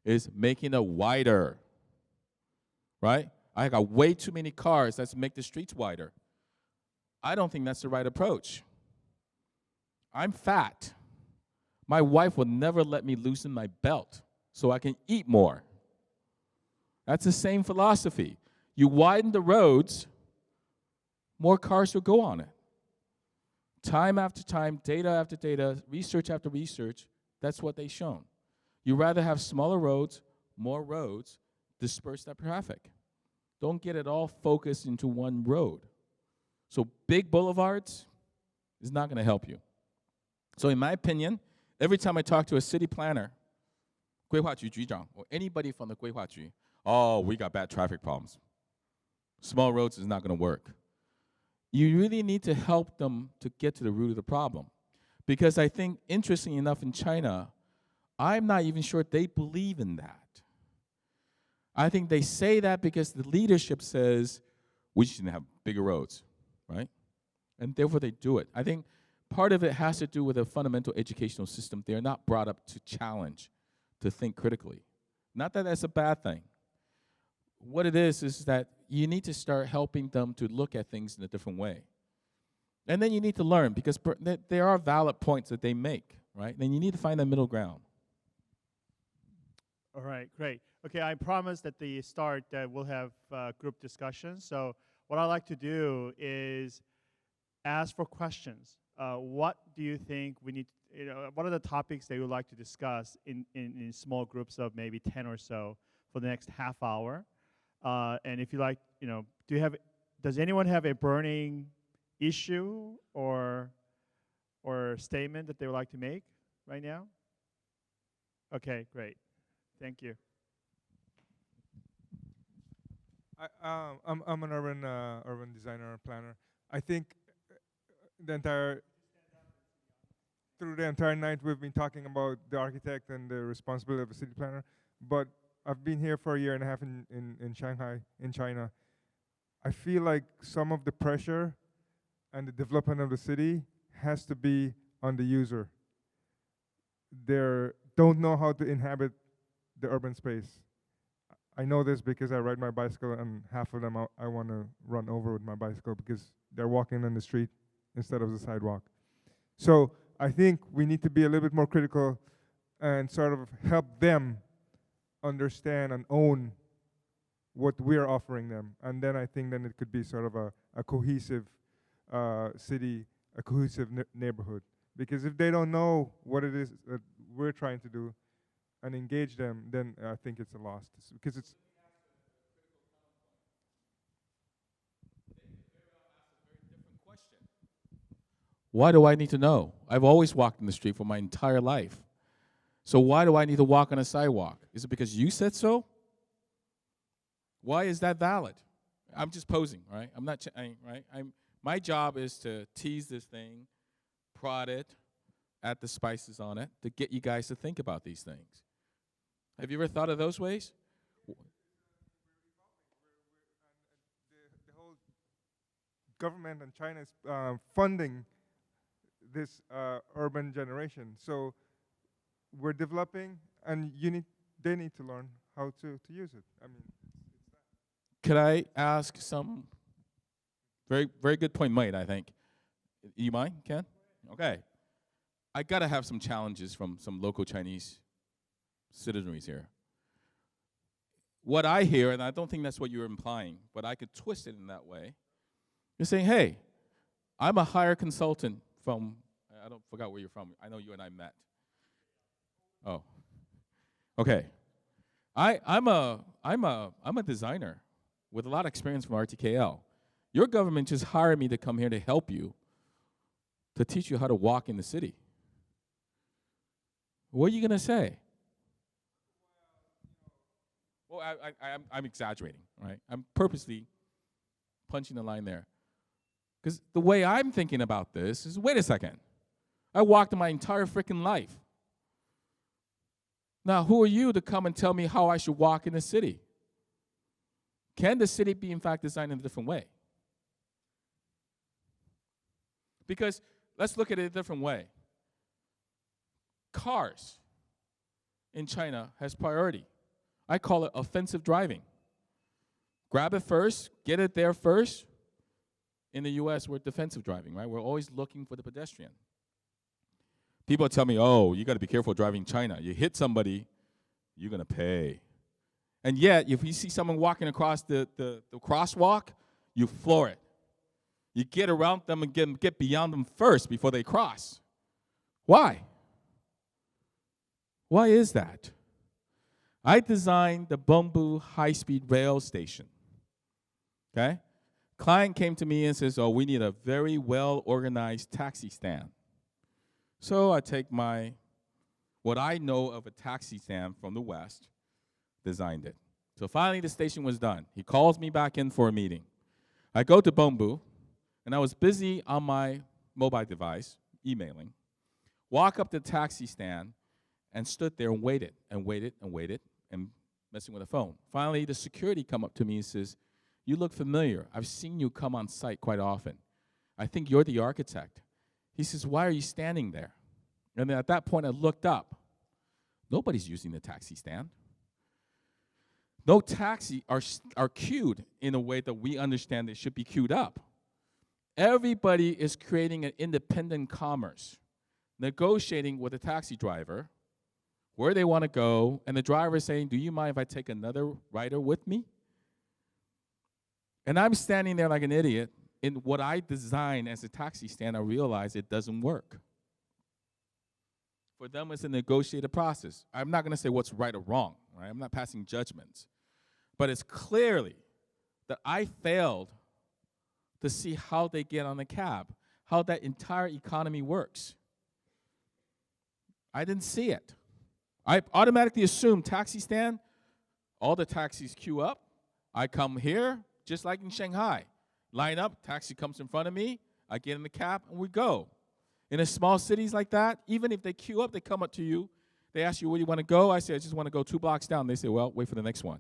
[SPEAKER 4] is making it wider, right? I got way too many cars, let's make the streets wider. I don't think that's the right approach. I'm fat. My wife will never let me loosen my belt so I can eat more. That's the same philosophy. You widen the roads, more cars will go on it. Time after time, data after data, research after research, that's what they've shown. You rather have smaller roads, more roads, disperse that traffic. Don't get it all focused into one road. So big boulevards is not going to help you. So in my opinion, every time I talk to a city planner, 规划局局长, or anybody from the 规划局, oh, we got bad traffic problems. Small roads is not going to work. You really need to help them to get to the root of the problem. Because I think, interestingly enough, in China, I'm not even sure they believe in that. I think they say that because the leadership says, we should have bigger roads, right? And therefore they do it. I think part of it has to do with a fundamental educational system. They're not brought up to challenge, to think critically. Not that that's a bad thing. What it is that you need to start helping them to look at things in a different way. And then you need to learn, because there are valid points that they make, right? Then you need to find a middle ground.
[SPEAKER 1] All right, great. Okay, I promised at the start that we'll have group discussions. So what I like to do is ask for questions. What do you think we need, what are the topics that you would like to discuss in small groups of maybe 10 or so for the next half hour? And if you like, does anyone have a burning issue or statement that they would like to make right now? Okay, great. Thank you.
[SPEAKER 5] I'm an urban designer and planner. I think through the entire night we've been talking about the architect and the responsibility of a city planner. But I've been here for a year and a half in Shanghai, in China. I feel like some of the pressure and the development of the city has to be on the user. They don't know how to inhabit the urban space. I know this because I ride my bicycle, and half of them I want to run over with my bicycle because they're walking on the street instead of the sidewalk. So I think we need to be a little bit more critical and sort of help them understand and own what we're offering them. And then I think then it could be sort of a cohesive city, a cohesive neighborhood. Because if they don't know what it is that we're trying to do and engage them, then I think it's a loss. Because it's
[SPEAKER 4] Why do I need to know? I've always walked in the street for my entire life. So why do I need to walk on a sidewalk? Is it because you said so? Why is that valid? I'm just posing, right? I'm not, right? My job is to tease this thing, prod it, add the spices on it, to get you guys to think about these things. Have you ever thought of those ways?
[SPEAKER 5] the whole government and China is funding this urban generation. So we're developing, and they need to learn how to use it. I mean, it's that.
[SPEAKER 4] Could I ask some very, very good point made, I think. You mind, Ken? Okay. I got to have some challenges from some local Chinese citizenries here. what I hear, and I don't think that's what you're implying, but I could twist it in that way. You're saying, hey, I'm a hire consultant from, I don't forgot where you're from. I know you and I met. Oh, okay. I'm a designer with a lot of experience from RTKL. Your government just hired me to come here to help you, to teach you how to walk in the city. What are you going to say? Well, I'm exaggerating, right? I'm purposely punching the line there. Because the way I'm thinking about this is, wait a second. I walked my entire freaking life. Now, who are you to come and tell me how I should walk in the city? Can the city be, in fact, designed in a different way? Because let's look at it a different way. Cars in China has priority. I call it offensive driving. Grab it first, get it there first. In the US, we're defensive driving, right? We're always looking for the pedestrian. People tell me, oh, you got to be careful driving China. You hit somebody, you're going to pay. And yet, if you see someone walking across the crosswalk, you floor it. You get around them and get beyond them first before they cross. Why? Why is that? I designed the Bamboo high-speed rail station. Okay? Client came to me and says, oh, we need a very well-organized taxi stand. So I take what I know of a taxi stand from the West, designed it. So finally the station was done. He calls me back in for a meeting. I go to Bamboo, and I was busy on my mobile device, emailing. Walk up to the taxi stand and stood there and waited and waited and waited and messing with the phone. Finally, the security come up to me and says, you look familiar. I've seen you come on site quite often. I think you're the architect. He says, why are you standing there? And then at that point, I looked up. Nobody's using the taxi stand. No taxi are queued in a way that we understand they should be queued up. Everybody is creating an independent commerce, negotiating with a taxi driver where they want to go, and the driver is saying, do you mind if I take another rider with me? And I'm standing there like an idiot. In what I designed as a taxi stand, I realize it doesn't work. For them, it's a negotiated process. I'm not going to say what's right or wrong, right? I'm not passing judgments. But it's clearly that I failed to see how they get on the cab, how that entire economy works. I didn't see it. I automatically assumed taxi stand, all the taxis queue up. I come here, just like in Shanghai. Line up, taxi comes in front of me, I get in the cab, and we go. In a small cities like that, even if they queue up, they come up to you. They ask you, where do you want to go? I say, I just want to go 2 blocks down. They say, well, wait for the next one.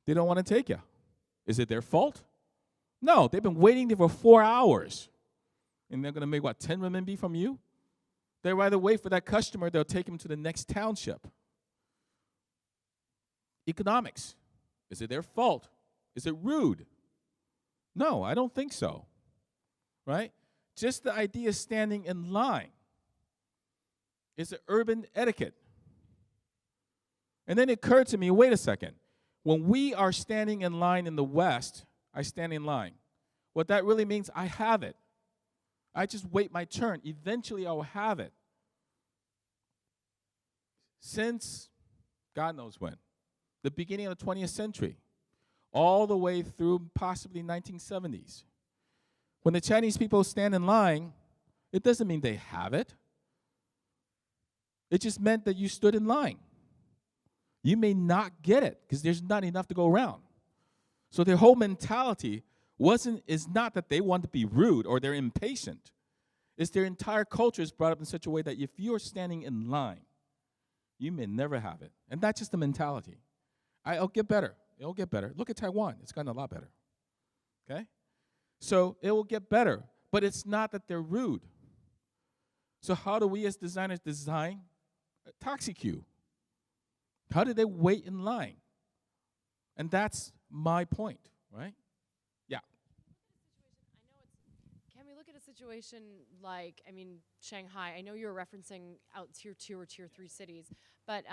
[SPEAKER 4] They don't want to take you. Is it their fault? No, they've been waiting there for 4 hours. And they're going to make, what, 10 renminbi from you? They'd rather wait for that customer, they'll take him to the next township. Economics. Is it their fault? Is it rude? No, I don't think so. Right? Just the idea of standing in line is an urban etiquette. And then it occurred to me, wait a second. When we are standing in line in the West, I stand in line. What that really means, I have it. I just wait my turn. Eventually, I will have it. Since, God knows when, the beginning of the 20th century, all the way through possibly 1970s. When the Chinese people stand in line, it doesn't mean they have it. It just meant that you stood in line. You may not get it because there's not enough to go around. So their whole mentality is not that they want to be rude or they're impatient. It's their entire culture is brought up in such a way that if you're standing in line, you may never have it. And that's just the mentality. It'll get better. It'll get better. Look at Taiwan. It's gotten a lot better. Okay? So it will get better. But it's not that they're rude. So how do we as designers design a taxi queue? How do they wait in line? And that's my point, right? Yeah.
[SPEAKER 6] Can we look at a situation like, Shanghai? I know you're referencing out tier 2 or tier 3 cities, but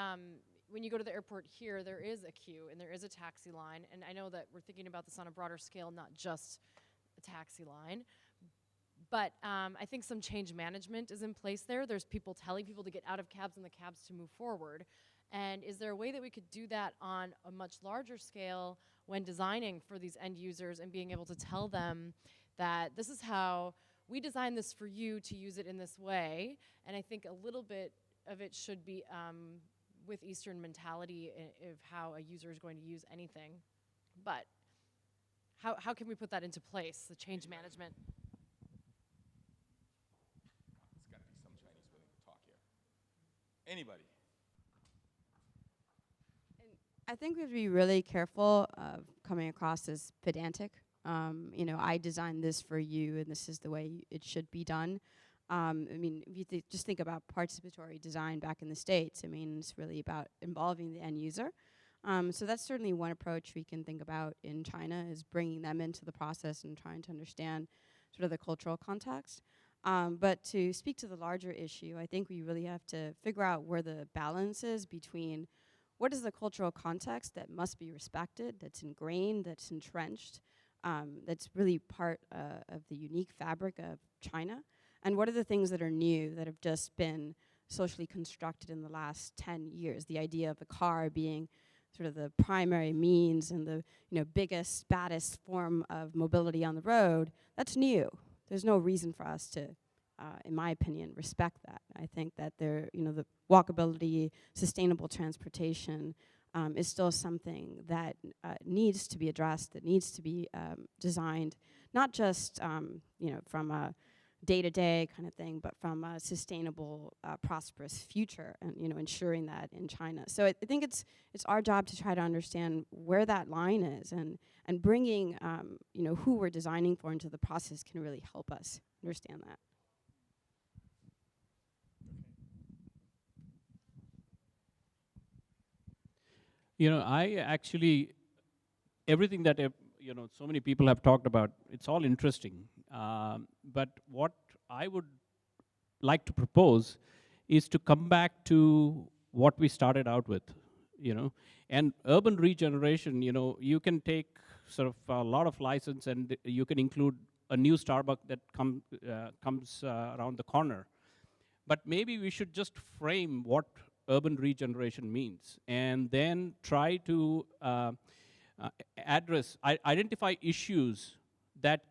[SPEAKER 6] when you go to the airport here, there is a queue and there is a taxi line. And I know that we're thinking about this on a broader scale, not just a taxi line. But I think some change management is in place there. There's people telling people to get out of cabs and the cabs to move forward. And is there a way that we could do that on a much larger scale when designing for these end users and being able to tell them that this is how we designed this for you to use it in this way? And I think a little bit of it should be with Eastern mentality of how a user is going to use anything. But how can we put that into place, the change management?
[SPEAKER 4] There's got to be some Chinese willing to talk here. Anybody?
[SPEAKER 7] I think we have to be really careful of coming across as pedantic. You know, I designed this for you, and this is the way it should be done. I mean, if you just think about participatory design back in the States, I mean, it's really about involving the end user. So that's certainly one approach we can think about in China, is bringing them into the process and trying to understand sort of the cultural context. But to speak to the larger issue, I think we really have to figure out where the balance is between what is the cultural context that must be respected, that's ingrained, that's entrenched, that's really part of the unique fabric of China, and what are the things that are new that have just been socially constructed in the last 10 years? The idea of the car being sort of the primary means and the biggest, baddest form of mobility on the road, that's new. There's no reason for us to, in my opinion, respect that. I think that the walkability, sustainable transportation is still something that needs to be addressed, that needs to be designed, not just from a day-to-day kind of thing, but from a sustainable, prosperous future, and ensuring that in China. So I think it's our job to try to understand where that line is, and bringing who we're designing for into the process can really help us understand that.
[SPEAKER 8] I actually, everything that so many people have talked about, it's all interesting. But what I would like to propose is to come back to what we started out with, and urban regeneration. You can take sort of a lot of license, and you can include a new Starbucks that comes around the corner. But maybe we should just frame what urban regeneration means, and then try to identify issues that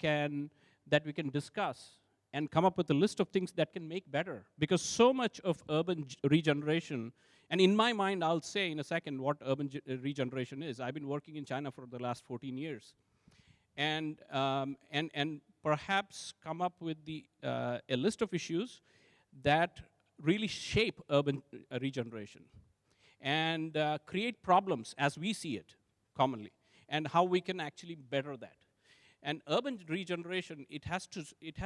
[SPEAKER 8] we can discuss and come up with a list of things that can make better. Because so much of urban regeneration, and in my mind, I'll say in a second what urban regeneration is. I've been working in China for the last 14 years. And perhaps come up with a list of issues that really shape urban regeneration, and create problems as we see it commonly, and how we can actually better that. And urban regeneration, it has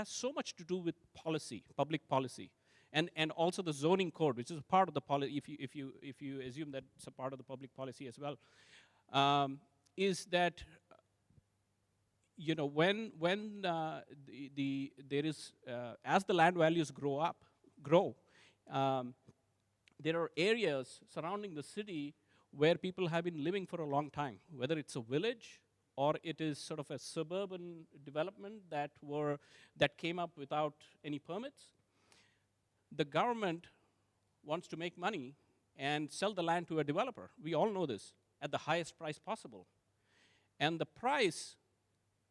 [SPEAKER 8] so much to do with policy, public policy, and also the zoning code, which is a part of the policy. If you assume that it's a part of the public policy as well, is that when there is as the land values grow, there are areas surrounding the city where people have been living for a long time, whether it's a village or it is sort of a suburban development that came up without any permits. The government wants to make money and sell the land to a developer. We all know this, at the highest price possible. And the price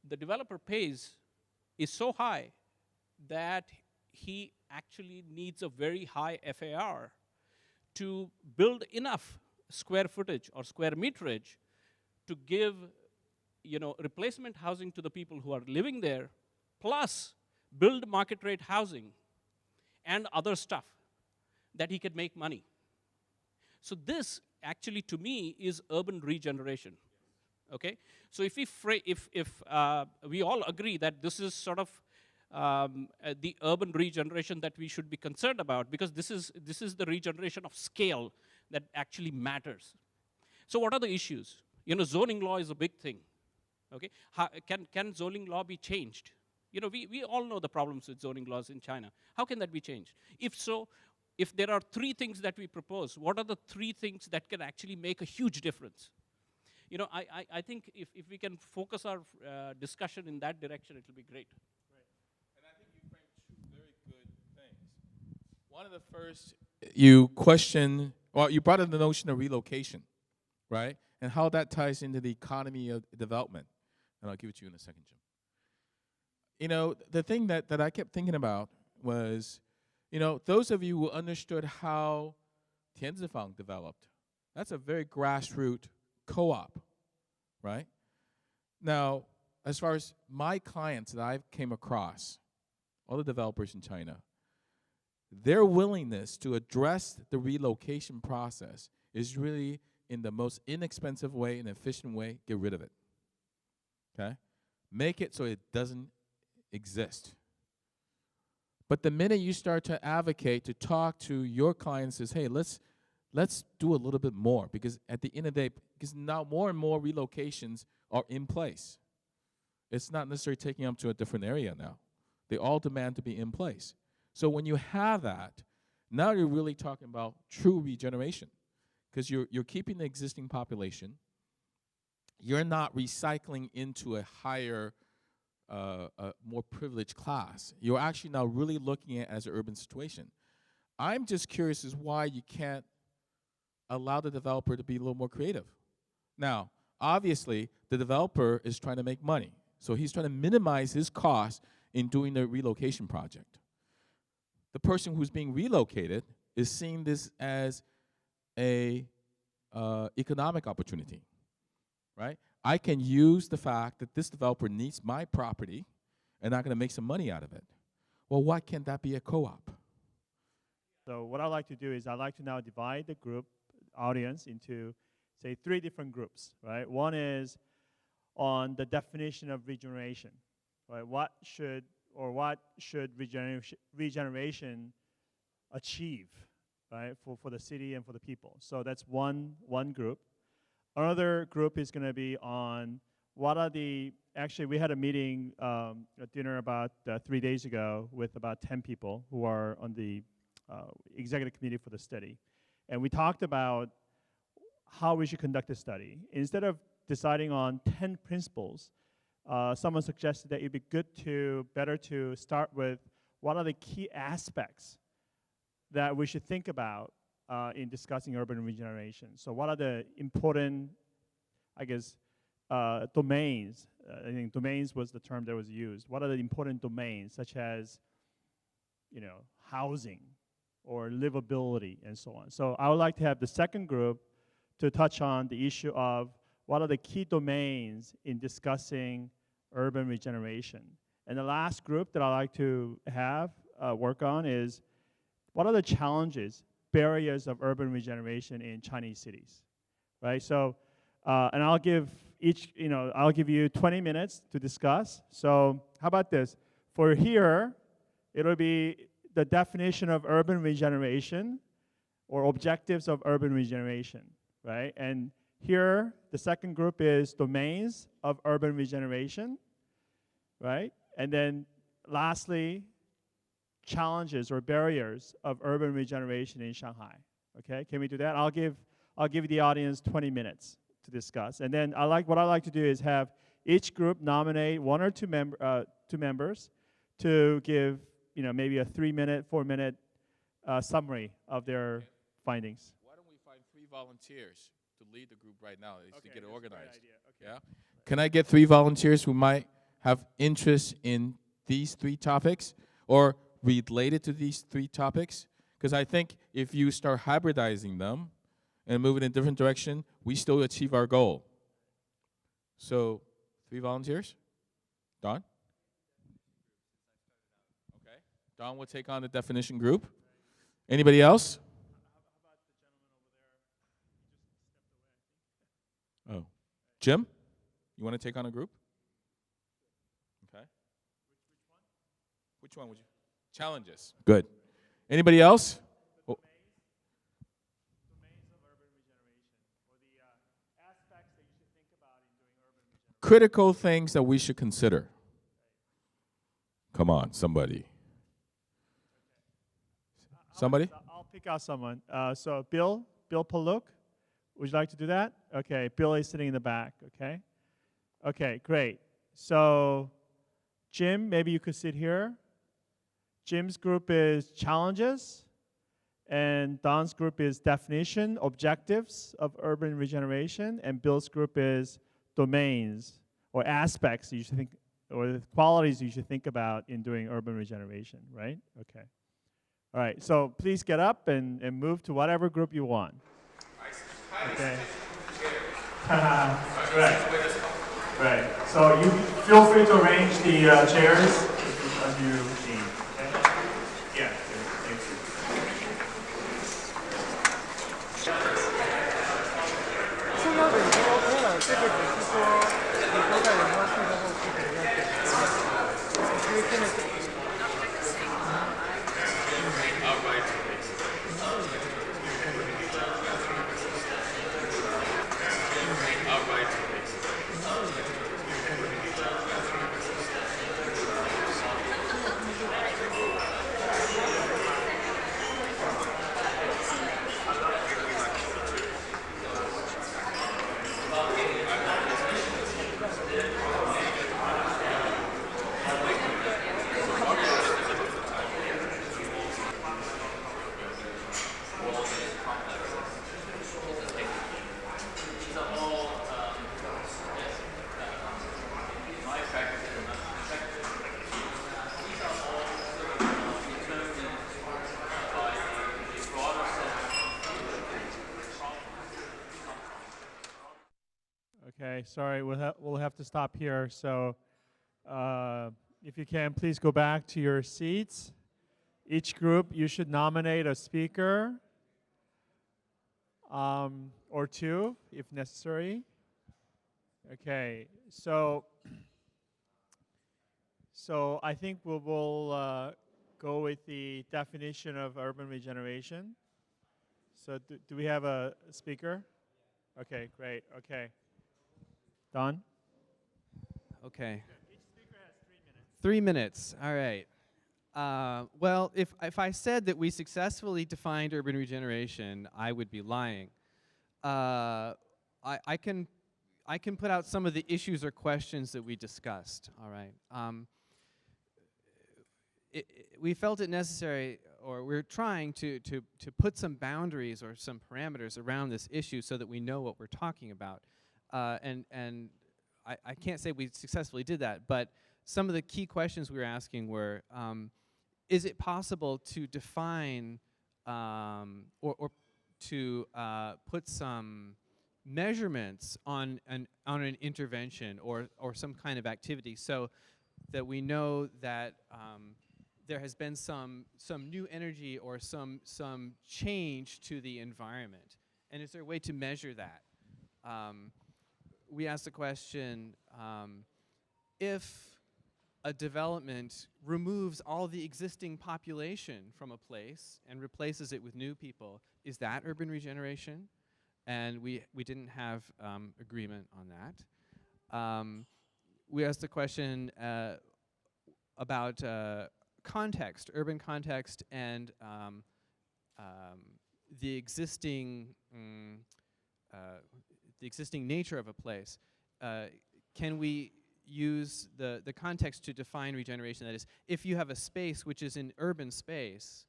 [SPEAKER 8] the developer pays is so high that he actually needs a very high FAR to build enough square footage or square meterage to give replacement housing to the people who are living there, plus build market rate housing and other stuff that he could make money. So this actually, to me, is urban regeneration. Okay, so if we all agree that this is sort of the urban regeneration that we should be concerned about, because this is the regeneration of scale that actually matters. So what are the issues? Zoning law is a big thing. Okay, can zoning law be changed? We all know the problems with zoning laws in China. How can that be changed? If so, if there are 3 things that we propose, what are the 3 things that can actually make a huge difference? You know, I think if we can focus our discussion in that direction, it will be great.
[SPEAKER 4] And I think you framed 2 very good things. One of the first, you brought in the notion of relocation, right? And how that ties into the economy of development. And I'll give it to you in a second, Jim. You know, the thing that I kept thinking about was, you know, those of you who understood how Tianzifang developed, that's a very grassroots co-op, right? Now, as far as my clients that I've came across, all the developers in China, their willingness to address the relocation process is really in the most inexpensive way and efficient way, get rid of it, okay? Make it so it doesn't exist. But the minute you start to advocate, to talk to your clients, says, hey, let's do a little bit more, because at the end of the day, because now more and more relocations are in place. It's not necessarily taking them to a different area now. They all demand to be in place. So when you have that, now you're really talking about true regeneration, because you're keeping the existing population. You're not recycling into a higher, more privileged class. You're actually now really looking at it as an urban situation. I'm just curious as why you can't allow the developer to be a little more creative. Now, obviously, the developer is trying to make money. So he's trying to minimize his cost in doing the relocation project. The person who's being relocated is seeing this as a economic opportunity, right? I can use the fact that this developer needs my property, and I'm going to make some money out of it. Well, why can't that be a co-op?
[SPEAKER 1] So what I like to do is I like to now divide the group audience into, say, 3 different groups, right? One is on the definition of regeneration, right? What should regeneration achieve, right, for the city and for the people? So that's one group. Another group is going to be on what are the, actually we had a meeting, a dinner about 3 days ago with about 10 people who are on the executive committee for the study. And we talked about how we should conduct the study. Instead of deciding on 10 principles, someone suggested that it'd be better to start with what are the key aspects that we should think about in discussing urban regeneration. So what are the important, I guess, domains? I think domains was the term that was used. What are the important domains, such as, you know, housing or livability and so on? So I would like to have the second group to touch on the issue of what are the key domains in discussing urban regeneration. And the last group that I like to have work on is what are the challenges, barriers of urban regeneration in Chinese cities, right? So, and I'll give I'll give you 20 minutes to discuss. So how about this? For here, it'll be the definition of urban regeneration or objectives of urban regeneration, right? And here, the second group is domains of urban regeneration, right? And then lastly, challenges or barriers of urban regeneration in Shanghai. Okay, can we do that? I'll give the audience 20 minutes to discuss. And then what I like to do is have each group nominate 1 or 2 members to give, you know, maybe a 3-minute, 4-minute summary of their findings.
[SPEAKER 4] Why don't we find 3 volunteers to lead the group right now, to get it organized?
[SPEAKER 1] Okay.
[SPEAKER 4] Yeah. Can I get 3 volunteers who might have interest in these 3 topics or related to these 3 topics? Because I think if you start hybridizing them and moving in a different direction, we still achieve our goal. So 3 volunteers? Don? Okay. Don will take on the definition group. Anybody else? Oh. Jim? You want to take on a group? Okay. Which one would you? Challenges. Good. Anybody else? Oh.
[SPEAKER 1] Domains of urban regeneration, or the aspects that you should think about in doing urban regeneration.
[SPEAKER 4] Critical things that we should consider. Come on, somebody. Somebody?
[SPEAKER 1] I'll pick out someone. So Bill Paluk, would you like to do that? Okay, Bill is sitting in the back, okay? Okay, great. So Jim, maybe you could sit here. Jim's group is challenges, and Don's group is definition, objectives of urban regeneration, and Bill's group is domains or aspects you should think, or the qualities you should think about in doing urban regeneration, right? Okay. All right, so please get up and move to whatever group you want. Okay. Right. So you feel free to arrange the chairs as you need. Okay? Yeah. Thank you. Okay, sorry, we'll have to stop here. So if you can, please go back to your seats. Each group, you should nominate a speaker or two, if necessary. Okay, so I think we'll go with the definition of urban regeneration. So do we have a speaker? Okay, great, okay. Don?
[SPEAKER 2] Okay. Each speaker has 3 minutes. 3 minutes, all right. Well, if I said that we successfully defined urban regeneration, I would be lying. I can put out some of the issues or questions that we discussed, all right. We felt it necessary, or we're trying to put some boundaries or some parameters around this issue so that we know what we're talking about. And I can't say we successfully did that, but some of the key questions we were asking were, is it possible to define or to put some measurements on an intervention or some kind of activity so that we know that there has been some new energy or some change to the environment? And is there a way to measure that? We asked the question, if a development removes all the existing population from a place and replaces it with new people, is that urban regeneration? And we didn't have agreement on that. We asked the question about context, urban context, and the existing nature of a place. Can we use the context to define regeneration? That is, if you have a space which is an urban space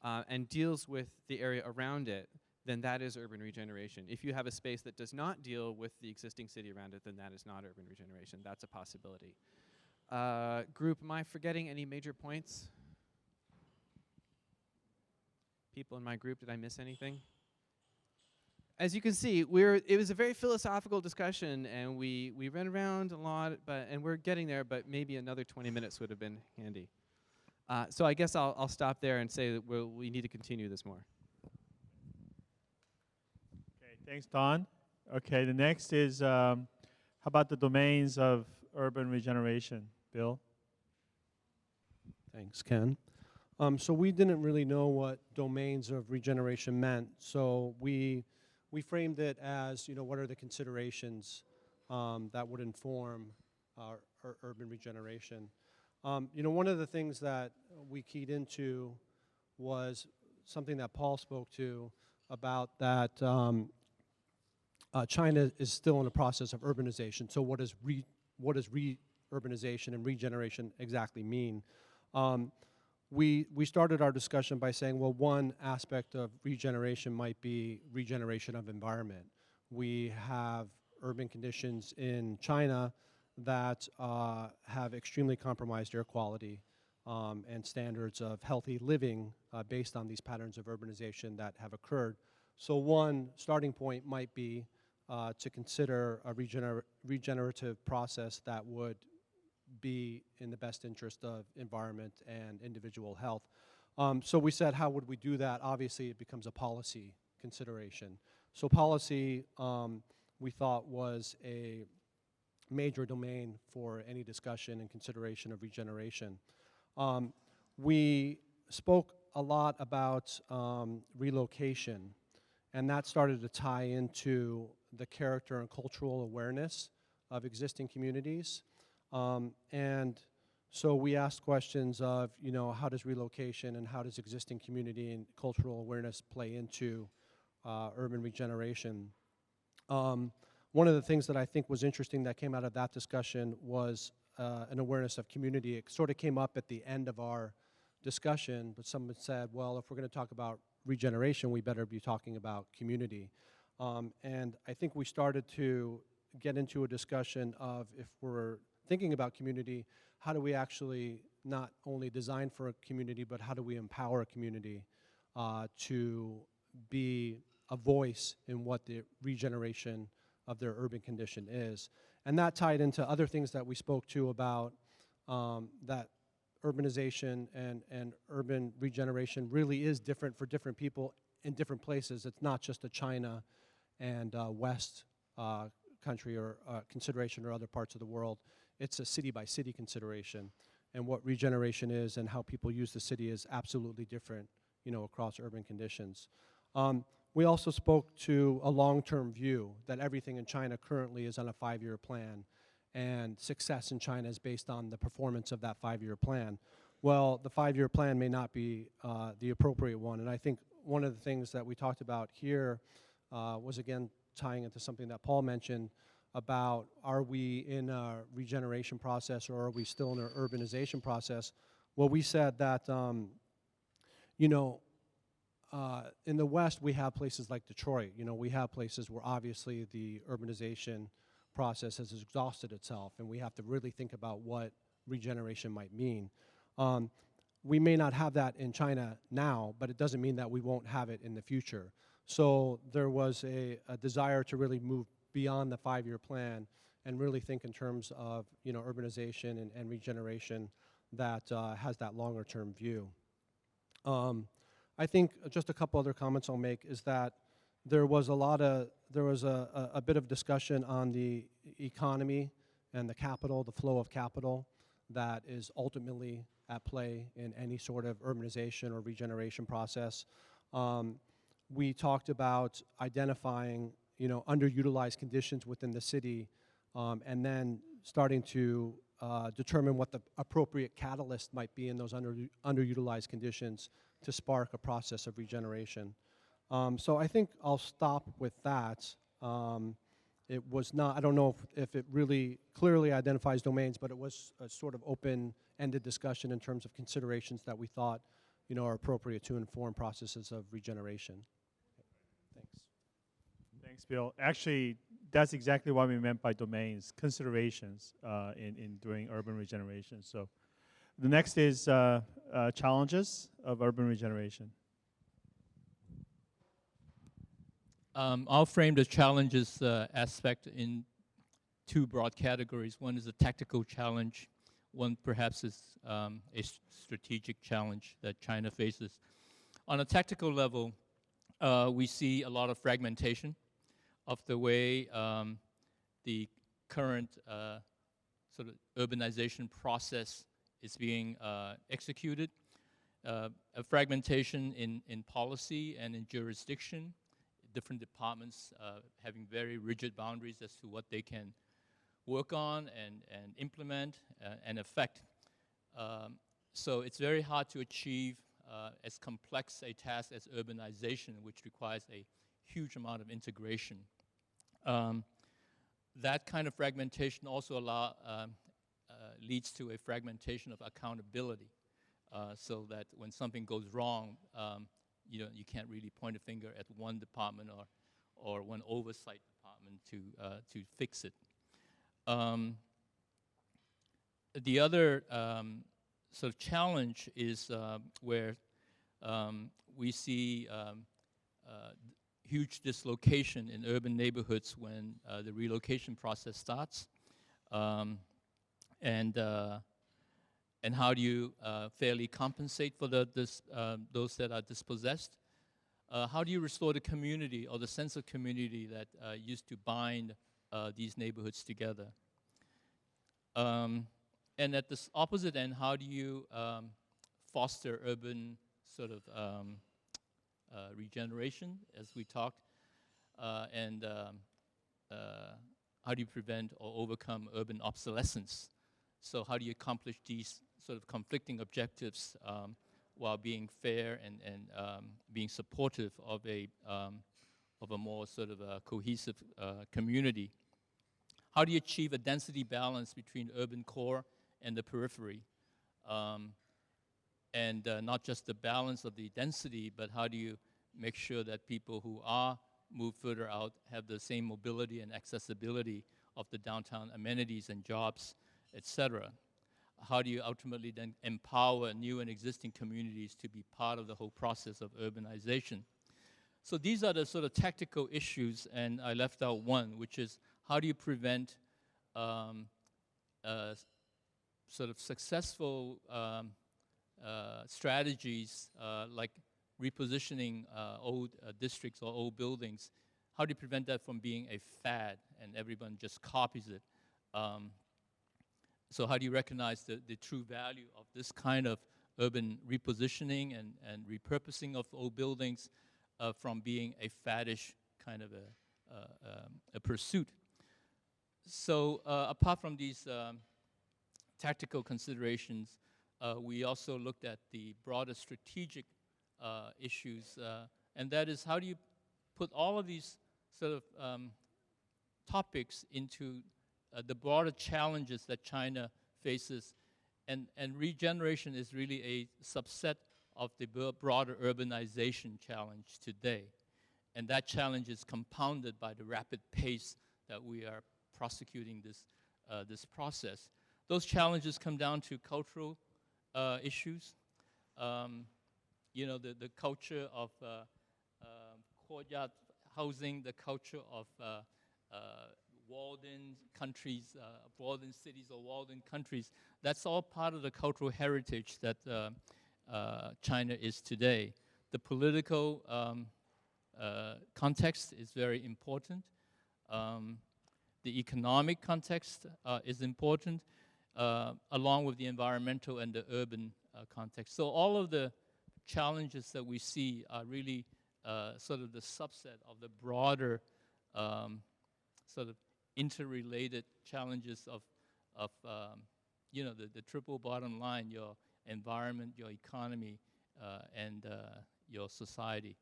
[SPEAKER 2] and deals with the area around it, then that is urban regeneration. If you have a space that does not deal with the existing city around it, then that is not urban regeneration. That's a possibility. Group, am I forgetting any major points? People in my group, did I miss anything? As you can see, it was a very philosophical discussion, and we ran around a lot, and we're getting there, but maybe another 20 minutes would have been handy. So I guess I'll stop there and say that we need to continue this more.
[SPEAKER 1] Okay, thanks, Don. Okay, the next is, how about the domains of urban regeneration? Bill?
[SPEAKER 9] Thanks, Ken. So we didn't really know what domains of regeneration meant, so we framed it as, what are the considerations that would inform our urban regeneration. One of the things that we keyed into was something that Paul spoke to about that China is still in the process of urbanization. So what does urbanization and regeneration exactly mean? We started our discussion by saying, well, one aspect of regeneration might be regeneration of environment. We have urban conditions in China that have extremely compromised air quality and standards of healthy living based on these patterns of urbanization that have occurred. So one starting point might be to consider a regenerative process that would be in the best interest of environment and individual health. So we said, how would we do that? Obviously, it becomes a policy consideration. So policy, we thought, was a major domain for any discussion and consideration of regeneration. We spoke a lot about relocation, and that started to tie into the character and cultural awareness of existing communities. And so we asked questions of, you know, how does relocation and how does existing community and cultural awareness play into urban regeneration? One of the things that I think was interesting that came out of that discussion was an awareness of community. It sort of came up at the end of our discussion, but someone said, well, if we're going to talk about regeneration, we better be talking about community. And I think we started to get into a discussion of, if we're thinking about community, how do we actually not only design for a community, but how do we empower a community to be a voice in what the regeneration of their urban condition is. And that tied into other things that we spoke to about that urbanization and urban regeneration really is different for different people in different places. It's not just a China and West country or consideration or other parts of the world. It's a city-by-city consideration. And what regeneration is and how people use the city is absolutely different, you know, across urban conditions. We also spoke to a long-term view that everything in China currently is on a 5-year plan, and success in China is based on the performance of that 5-year plan. Well, the 5-year plan may not be the appropriate one, and I think one of the things that we talked about here was, again, tying into something that Paul mentioned about, are we in a regeneration process or are we still in an urbanization process? Well, we said that, you know, in the West, we have places like Detroit. You know, we have places where obviously the urbanization process has exhausted itself, and we have to really think about what regeneration might mean. We may not have that in China now, but it doesn't mean that we won't have it in the future. So there was a desire to really move beyond the 5-year plan and really think in terms of, you know, urbanization and regeneration that has that longer term view. I think just a couple other comments I'll make is that there was a bit of discussion on the economy and the capital, the flow of capital that is ultimately at play in any sort of urbanization or regeneration process. We talked about identifying, you know, underutilized conditions within the city, and then starting to determine what the appropriate catalyst might be in those underutilized conditions to spark a process of regeneration. So I think I'll stop with that. It was not, I don't know if it really clearly identifies domains, but it was a sort of open-ended discussion in terms of considerations that we thought, you know, are appropriate to inform processes of regeneration. Thanks.
[SPEAKER 1] Thanks, Bill. Actually, that's exactly what we meant by domains, considerations in doing urban regeneration. So the next is challenges of urban regeneration.
[SPEAKER 10] I'll frame the challenges aspect in 2 broad categories. One is a tactical challenge. One perhaps is a strategic challenge that China faces. On a tactical level, we see a lot of fragmentation of the way the current sort of urbanization process is being executed. A fragmentation in policy and in jurisdiction, different departments having very rigid boundaries as to what they can work on and implement and affect. So it's very hard to achieve as complex a task as urbanization, which requires a huge amount of integration. That kind of fragmentation also leads to a fragmentation of accountability, so that when something goes wrong, you can't really point a finger at one department or one oversight department to fix it. The other sort of challenge is where we see huge dislocation in urban neighborhoods when the relocation process starts, and how do you fairly compensate for those that are dispossessed? How do you restore the community or the sense of community that used to bind these neighborhoods together? And at this opposite end, how do you foster urban sort of regeneration, as we talked, and how do you prevent or overcome urban obsolescence? So how do you accomplish these sort of conflicting objectives while being fair and being supportive of a more sort of a cohesive community? How do you achieve a density balance between urban core and the periphery? And not just the balance of the density, but how do you make sure that people who are moved further out have the same mobility and accessibility of the downtown amenities and jobs, et cetera? How do you ultimately then empower new and existing communities to be part of the whole process of urbanization? So these are the sort of tactical issues, and I left out one, which is how do you prevent sort of successful strategies like repositioning old districts or old buildings? How do you prevent that from being a fad and everyone just copies it? So how do you recognize the true value of this kind of urban repositioning and repurposing of old buildings from being a faddish kind of a pursuit? So apart from these tactical considerations, we also looked at the broader strategic issues, and that is how do you put all of these sort of topics into the broader challenges that China faces, and regeneration is really a subset of the broader urbanization challenge today. And that challenge is compounded by the rapid pace that we are prosecuting this process. Those challenges come down to cultural issues. The culture of courtyard housing, the culture of walled-in countries, walled-in cities or walled-in countries. That's all part of the cultural heritage that China is today. The political context is very important. The economic context is important, along with the environmental and the urban context. So all of the challenges that we see are really sort of the subset of the broader sort of interrelated challenges of the triple bottom line: your environment, your economy, and your society.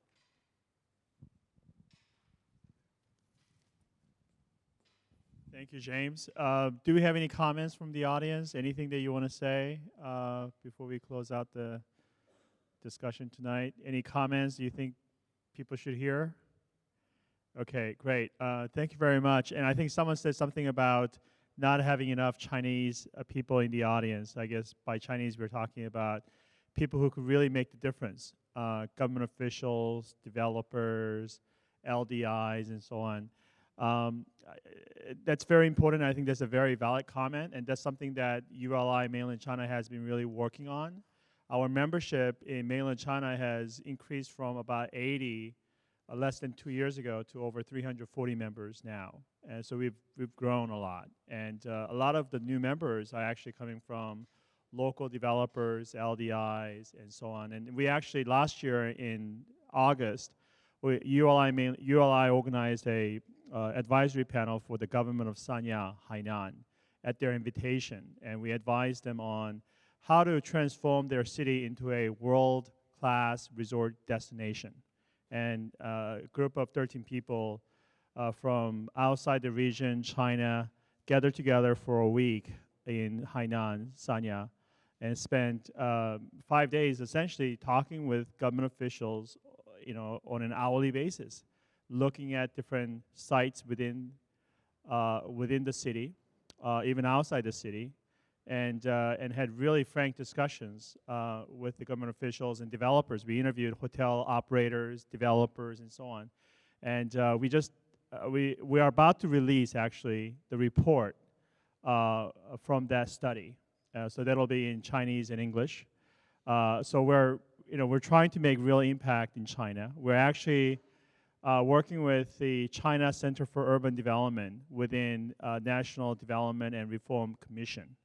[SPEAKER 1] Thank you, James. Do we have any comments from the audience? Anything that you want to say before we close out the discussion tonight? Any comments you think people should hear? Okay, great. Thank you very much. And I think someone said something about not having enough Chinese people in the audience. I guess by Chinese we're talking about people who could really make the difference. Government officials, developers, LDIs, and so on. That's very important. I think that's a very valid comment, and that's something that ULI Mainland China has been really working on. Our membership in Mainland China has increased from about 80 less than 2 years ago to over 340 members now. And so we've grown a lot. And a lot of the new members are actually coming from local developers, LDIs, and so on. And we actually, last year in August, ULI organized a advisory panel for the government of Sanya, Hainan, at their invitation. And we advised them on how to transform their city into a world-class world-class resort destination. And a group of 13 people from outside the region, China, gathered together for a week in Hainan, Sanya, and spent 5 days essentially talking with government officials, on an hourly basis, looking at different sites within the city, even outside the city, and had really frank discussions with the government officials and developers. We interviewed hotel operators, developers, and so on. And we are about to release actually the report from that study. So that'll be in Chinese and English. So we're trying to make real impact in China. We're actually working with the China Center for Urban Development within National Development and Reform Commission,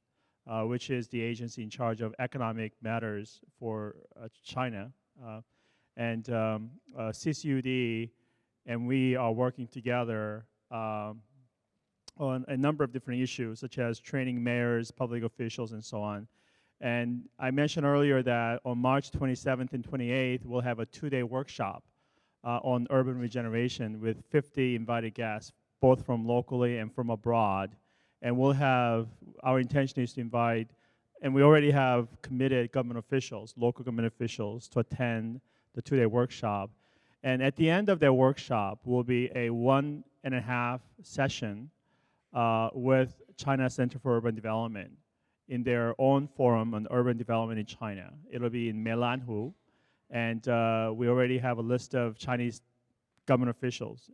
[SPEAKER 1] which is the agency in charge of economic matters for China. And CCUD and we are working together on a number of different issues, such as training mayors, public officials, and so on. And I mentioned earlier that on March 27th and 28th, we'll have a 2-day workshop on urban regeneration with 50 invited guests, both from locally and from abroad. And our intention is to invite, and we already have committed government officials, local government officials, to attend the 2-day workshop. And at the end of that workshop will be a 1.5 session with China Center for Urban Development in their own forum on urban development in China. It'll be in Mainland, and we already have a list of Chinese government officials,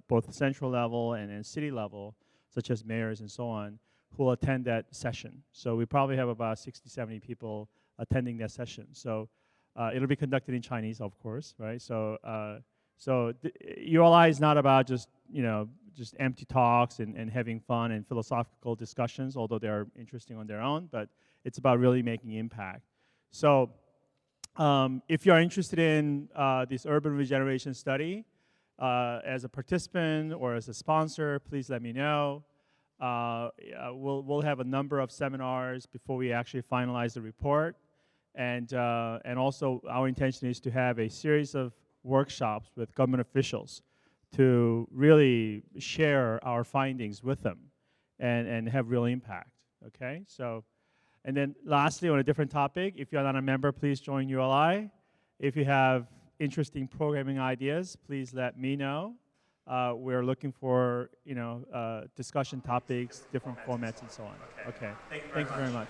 [SPEAKER 1] both central level and city level, such as mayors and so on, who will attend that session. So we probably have about 60, 70 people attending that session. So it'll be conducted in Chinese, of course, right? So ULI is not about just empty talks and having fun and philosophical discussions, although they are interesting on their own, but it's about really making impact. So if you're interested in this urban regeneration study, as a participant or as a sponsor, please let me know. We'll have a number of seminars before we actually finalize the report. And also our intention is to have a series of workshops with government officials to really share our findings with them and have real impact, okay? So, and then lastly, on a different topic, if you're not a member, please join ULI. If you have interesting programming ideas, please let me know. We're looking for, discussion topics, different formats, and so on. Okay, thank you very much.